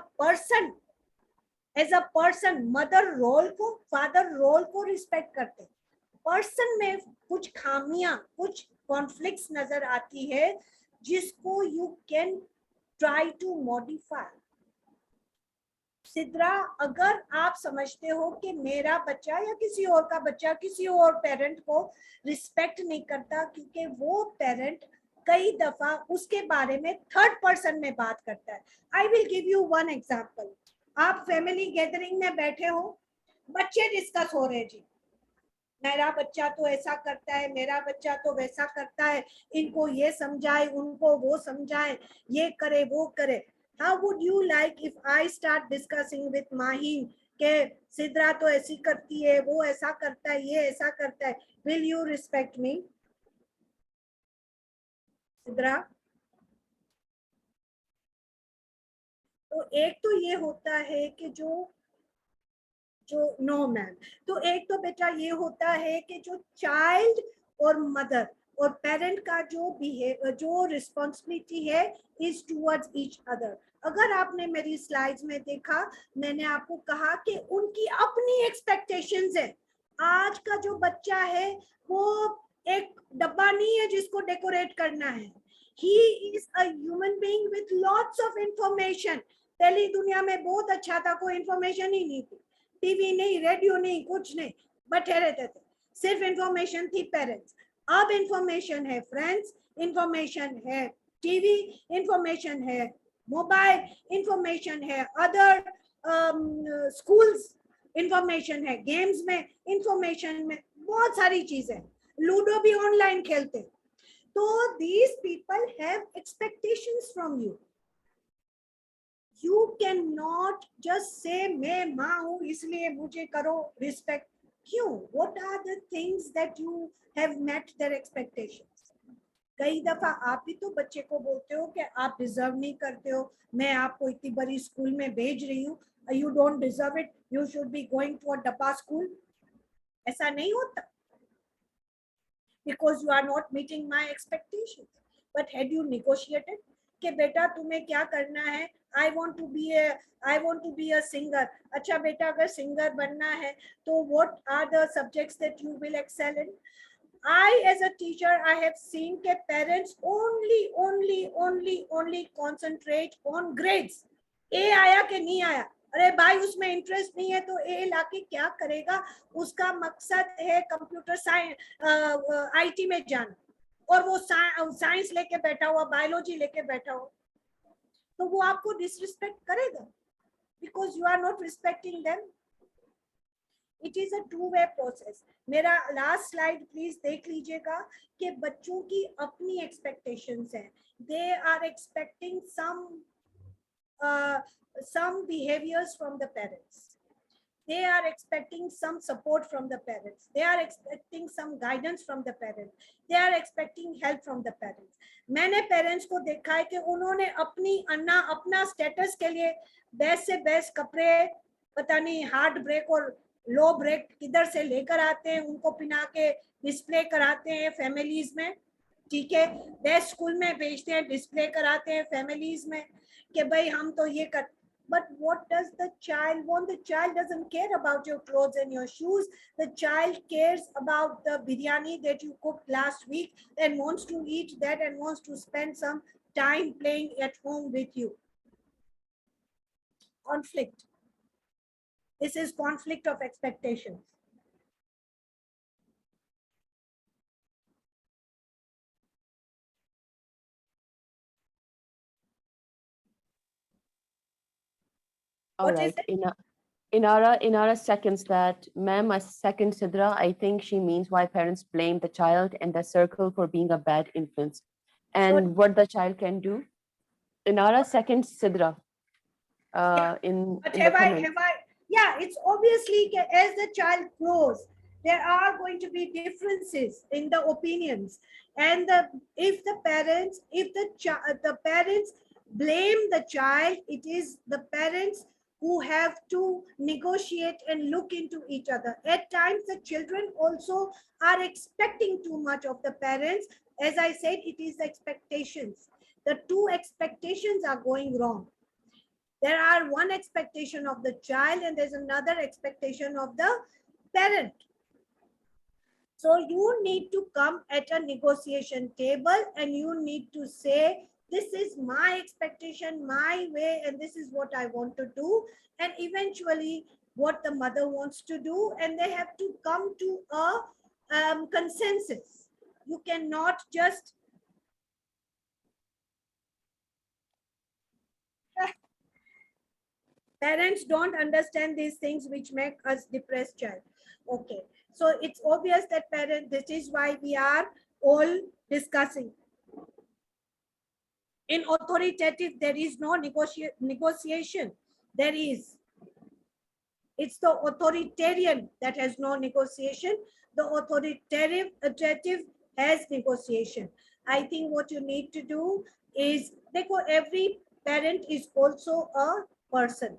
person mother role को, फादर रोल को रिस्पेक्ट करते हैं. पर्सन में कुछ खामियां, कुछ कॉन्फ्लिक्ट्स नजर आती है जिसको you can try to modify. Sidra, अगर आप समझते हो कि मेरा बच्चा या किसी और का बच्चा किसी और पेरेंट को रिस्पेक्ट नहीं करता क्योंकि वो पेरेंट कई दफा उसके बारे में थर्ड पर्सन में बात करता है. I will give you one example. आप फैमिली गैदरिंग में बैठे हो, बच्चे डिस्कस हो रहे जी, मेरा बच्चा तो ऐसा करता है, मेरा बच्चा तो वैसा करता है, इनको ये समझाए, उनको वो समझाए, ये करे वो करे. How would you like if I start discussing with Mahin कि सिद्रा तो ऐसी करती है, वो ऐसा करता है, ये ऐसा करता है, will you respect me? Sidra, तो एक तो ये होता है कि जो नो मैम, तो एक तो बेटा ये होता है कि जो चाइल्ड और मदर और पेरेंट का जो रिस्पॉन्सिबिलिटी है इज टूवर्ड्स ईच अदर। अगर आपने मेरी स्लाइड्स में देखा, मैंने आपको कहा कि उनकी अपनी एक्सपेक्टेशंस है। आज का जो बच्चा है वो एक डब्बा नहीं है जिसको डेकोरेट करना है। He is a human being with lots of information. पहली दुनिया में बहुत अच्छा था, कोई इंफॉर्मेशन ही नहीं थी, टीवी नहीं, रेडियो नहीं, कुछ नहीं, बैठे रहते थे, सिर्फ इंफॉर्मेशन थी पेरेंट्स। अब इंफॉर्मेशन है फ्रेंड्स, इंफॉर्मेशन है टीवी, इंफॉर्मेशन है मोबाइल, इंफॉर्मेशन है अदर स्कूल्स, इंफॉर्मेशन है गेम्स में, इंफॉर्मेशन में बहुत सारी चीजें, लूडो भी ऑनलाइन खेलते। तो these people have expectations from you. You cannot just say मैं माँ हूँ इसलिए मुझे करो रिस्पेक्ट। क्यों? What are the things that you have met their expectations? कई दफा आप भी तो बच्चे को बोलते हो कि आप डिजर्व नहीं करते हो, मैं आपको इतनी बड़ी स्कूल में भेज रही हूँ, you don't deserve it, you should be going to a डब्बा स्कूल। ऐसा नहीं होता, because you are not meeting my expectations. But had you negotiated कि बेटा तुम्हें क्या करना है, I want to be a singer. अच्छा बेटा अगर सिंगर बनना है तो what are the subjects that you will excel in? I as a teacher I have seen कि parents only concentrate on grades. A आया कि नहीं आया, अरे भाई उसमें इंटरेस्ट नहीं है तो ए लाके क्या करेगा, उसका मकसद है कंप्यूटर साइंस आईटी में जाना, और वो साइंस लेके बैठा हुआ, बायोलॉजी लेके बैठा हुआ, तो वो आपको डिसरिस्पेक्ट करेगा because you are not respecting them. It is a two way process. मेरा लास्ट स्लाइड प्लीज देख लीजिएगा कि बच्चों की अपनी एक्सपेक्टेशंस हैं। They are expecting some behaviors from the parents. They are expecting some support from the parents. They are expecting some guidance from the parents. They are expecting help from the parents. मैंने parents को देखा है कि उन्होंने अपना status के लिए best से बेस्ट कपड़े, पता नहीं हार्ड ब्रेक और लो ब्रेक किधर से लेकर आते हैं, उनको पिना के डिस्प्ले कराते हैं फैमिलीज में, ठीक है, बेस्ट स्कूल में भेजते हैं, डिस्प्ले कराते हैं फैमिलीज में कि भाई हम तो ये कर। But what does the child want? The child doesn't care about your clothes and your shoes. The child cares about the biryani that you cooked last week and wants to eat that and wants to spend some time playing at home with you. Conflict. This is conflict of expectations. All What is right. it? Inara seconds that. Ma'am, I second Sidra. I think she means why parents blame the child and the circle for being a bad influence and what the child can do. Inara seconds Sidra Yeah. But in the comment. yeah, it's obviously as the child grows, there are going to be differences in the opinions. And if the parents blame the child, it is the parents who have to negotiate and look into each other. At times, the children also are expecting too much of the parents. As I said, it is the expectations. The two expectations are going wrong. There are one expectation of the child and there's another expectation of the parent. So you need to come at a negotiation table and you need to say, this is my expectation, my way, and this is what I want to do. And eventually what the mother wants to do, and they have to come to a consensus. You cannot just parents don't understand these things which make us depressed child. Okay, so it's obvious that this is why we are all discussing. In authoritative, there is no negotiation. There is. It's the authoritarian that has no negotiation. The authoritative adjective has negotiation. I think what you need to do is, every parent is also a person.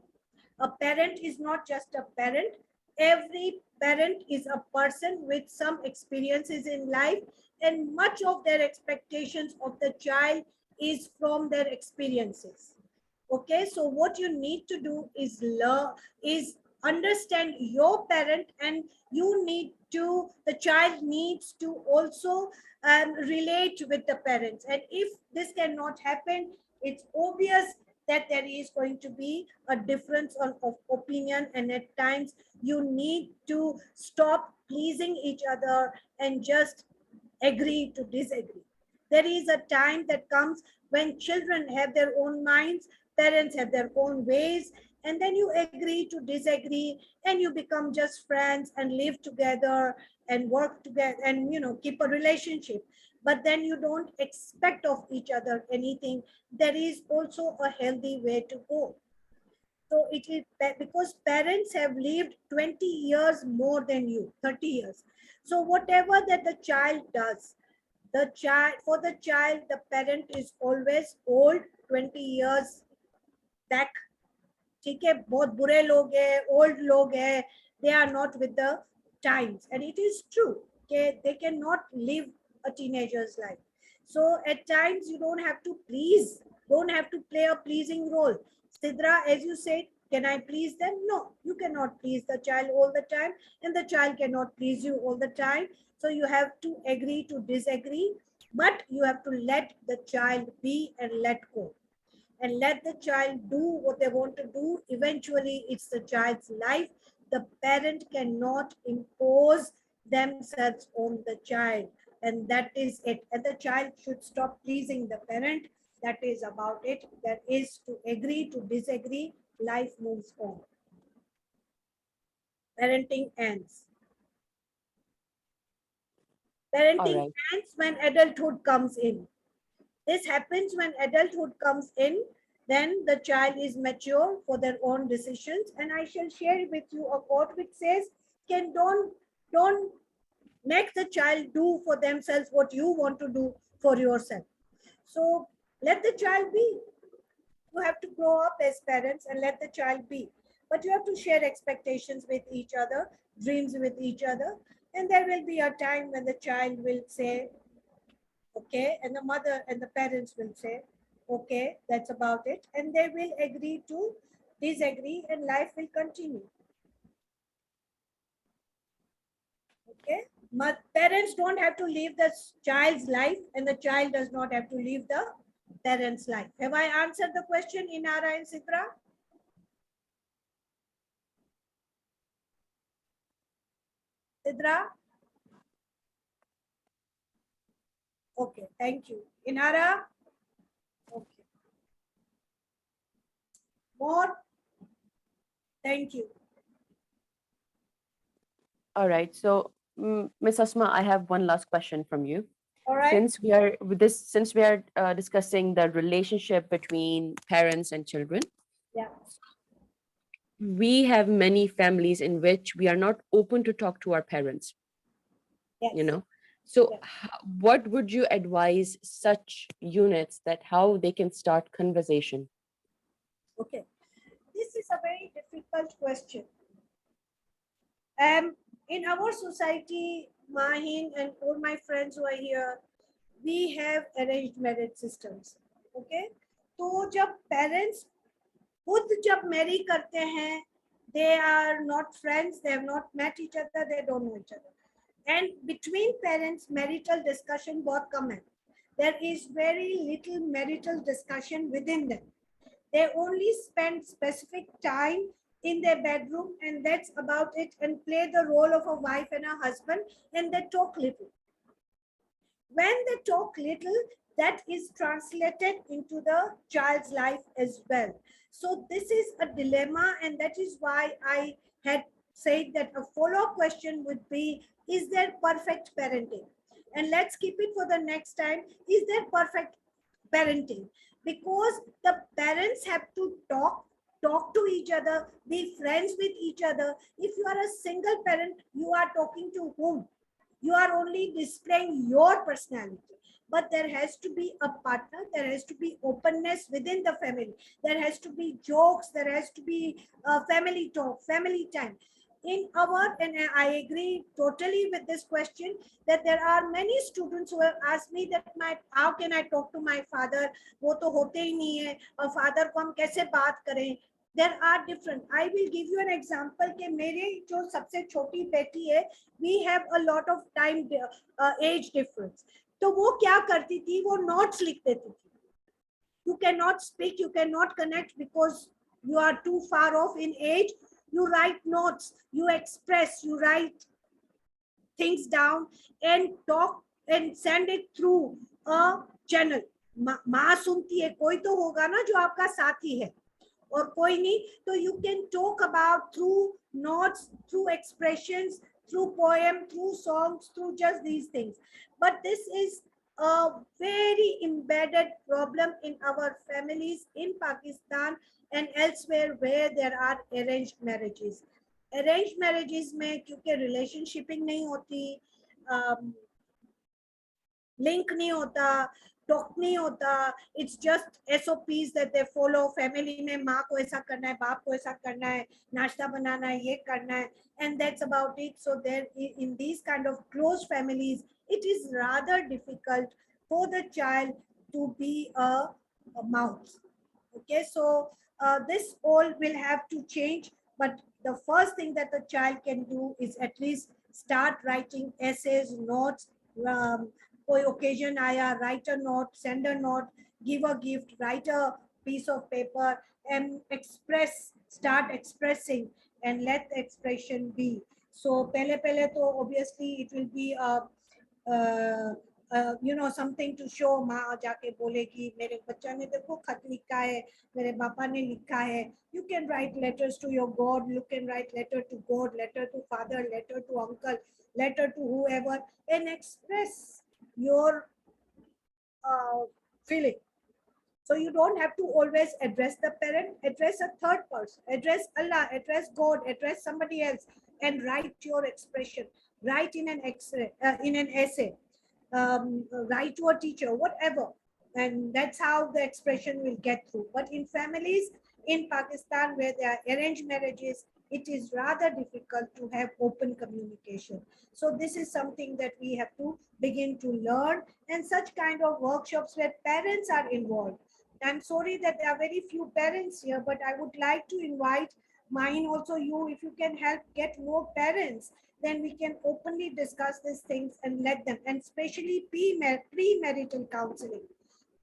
A parent is not just a parent. Every parent is a person with some experiences in life, and much of their expectations of the child is from their experiences. Okay, so what you need to do is learn, is understand your parent, and you need to, the child needs to also relate with the parents. And if this cannot happen, it's obvious that there is going to be a difference of opinion, and at times you need to stop pleasing each other and just agree to disagree. There is a time that comes when children have their own minds, parents have their own ways, and then you agree to disagree, and you become just friends and live together and work together and keep a relationship. But then you don't expect of each other anything. There is also a healthy way to go. So it is because parents have lived 20 years more than you, 30 years. So whatever that the child does, the child, for the child, the parent is always old 20 years back. ठीक है, बहुत बुरे लोग हैं, old लोग हैं, they are not with the times. And it is true, okay, they cannot live a teenager's life. So at times you don't have to please, don't have to play a pleasing role. Sidra, as you said, can I please them? No, you cannot please the child all the time, and the child cannot please you all the time. So you have to agree to disagree, but you have to let the child be and let go, and let the child do what they want to do. Eventually, it's the child's life. The parent cannot impose themselves on the child, and that is it. And the child should stop pleasing the parent. That is about it. That is to agree to disagree. Life moves on. Parenting ends. All Parenting right. ends when adulthood comes in. This happens when adulthood comes in. Then the child is mature for their own decisions. And I shall share with you a quote which says, "Can don't make the child do for themselves what you want to do for yourself." So let the child be. You have to grow up as parents and let the child be. But you have to share expectations with each other, dreams with each other. And there will be a time when the child will say, okay, and the mother and the parents will say, okay, that's about it, and they will agree to disagree, and life will continue. Okay, parents don't have to live the child's life, and the child does not have to live the parent's life. Have I answered the question, Inara and Sidra? Sidra? Okay, thank you. Inara? Okay. More? Thank you. All right. So, Miss Asma, I have one last question from you. All right. Since we are discussing the relationship between parents and children, Yeah. we have many families in which we are not open to talk to our parents. Yes. So Yeah. what would you advise such units that how they can start conversation? Okay. This is a very difficult question. In our society, Mahin and all my friends who are here, we have arranged marriage systems. Okay, तो जब parents खुद जब marry करते हैं, they are not friends, they have not met each other, they don't know each other. And between parents, marital discussion बहुत कम है. There is very little marital discussion within them. They only spend specific time in their bedroom, and that's about it, and play the role of a wife and a husband, and they talk little. When they talk little, that is translated into the child's life as well. So this is a dilemma, and that is why I had said that a follow-up question would be, is there perfect parenting? And let's keep it for the next time. Is there perfect parenting? Because the parents have to talk, talk to each other, be friends with each other. If you are a single parent, you are talking to whom? You are only displaying your personality. But there has to be a partner, there has to be openness within the family, there has to be jokes, there has to be family talk, family time. In our, and I agree totally with this question, that there are many students who have asked me that my, how can I talk to my father, वो तो होते ही नहीं है, और father को हम कैसे बात करें. There are different. I will give you an example कि मेरे जो सबसे छोटी बेटी है, we have a lot of time age difference. तो वो क्या करती थी, वो notes लिख देती थी. You cannot speak, you cannot connect because you are too far off in age. You write notes, you express, you write things down and talk and send it through a channel. माँ सुनती है, कोई तो होगा ना जो आपका साथी है, और कोई नहीं, तो you can talk about through notes, through expressions, through poem, through songs, through just these things. But this is a very embedded problem in our families in Pakistan and elsewhere where there are arranged marriages. Arranged marriages में क्योंकि relationshiping नहीं होती, link नहीं होता, talk नहीं होता, it's just SOPs that they follow. Family में माँ को ऐसा करना है, बाप को ऐसा करना है, नाश्ता बनाना है, ये करना है, and that's about it. So there, in these kind of close families, it is rather difficult for the child to be a mouse. Okay, so this all will have to change, but the first thing that the child can do is at least start writing essays, notes. कोई occasion आया, write a note, send a note, give a gift, write a piece of paper and express, start expressing and let the expression be. So पहले तो obviously it will be you know, something to show. माँ जाके बोलेगी मेरे बच्चा ने देखो खत लिखा है, मेरे पापा ने लिखा है. You can write letters to your God, you can write letter to God, letter to father, letter to uncle, letter to whoever, and express your feeling. So you don't have to always address the parent, address a third person, address Allah, address God, address somebody else, and write your expression. Write in an essay, write to a teacher, whatever. And that's how the expression will get through. But in families in Pakistan where there are arranged marriages, it is rather difficult to have open communication. So this is something that we have to begin to learn, and such kind of workshops where parents are involved. I'm sorry that there are very few parents here, but I would like to invite mine also, you, if you can help get more parents, then we can openly discuss these things and let them, and especially pre-marital counseling.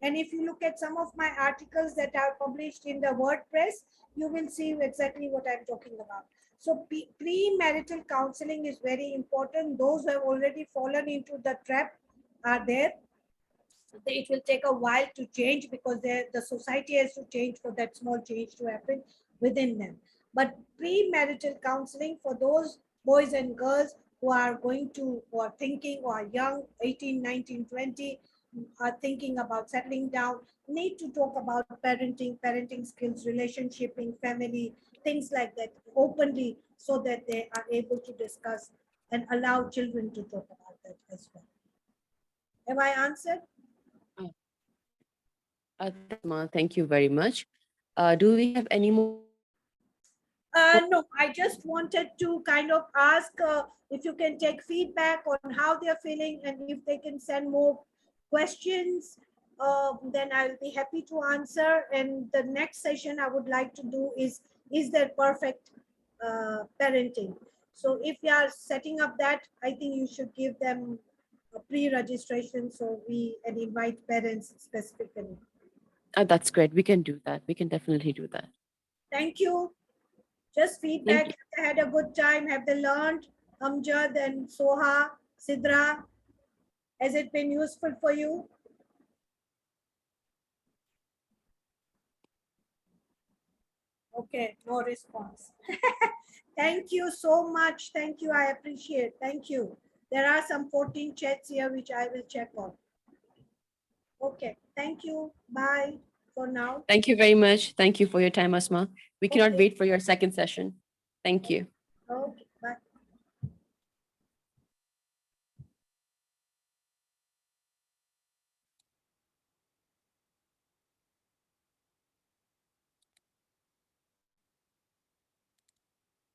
And if you look at some of my articles that are published in the WordPress, you will see exactly what I'm talking about. So pre-marital counseling is very important. Those who have already fallen into the trap are there. It will take a while to change because the society has to change for that small change to happen within them. But pre-marital counseling for those boys and girls who are going to, who are thinking, or are young, 18, 19, 20, are thinking about settling down, need to talk about parenting skills, relationshiping, family, things like that openly, so that they are able to discuss and allow children to talk about that as well. Have I answered? Asma, thank you very much. Do we have any more? No, I just wanted to kind of ask if you can take feedback on how they're feeling, and if they can send more questions, then I'll be happy to answer. And the next session I would like to do is there perfect parenting? So if you are setting up that, I think you should give them a pre-registration so we and invite parents specifically. That's great. We can do that. We can definitely do that. Thank you. Just feedback. They had a good time. Have they learned? Amjad and Soha, Sidra, has it been useful for you? Okay, no response. Thank you so much. Thank you. I appreciate. Thank you. There are some 14 chats here which I will check on. Okay, thank you. Bye. for now. Thank you very much. Thank you for your time, Asma. We cannot Okay. wait for your second session. Thank you. Okay.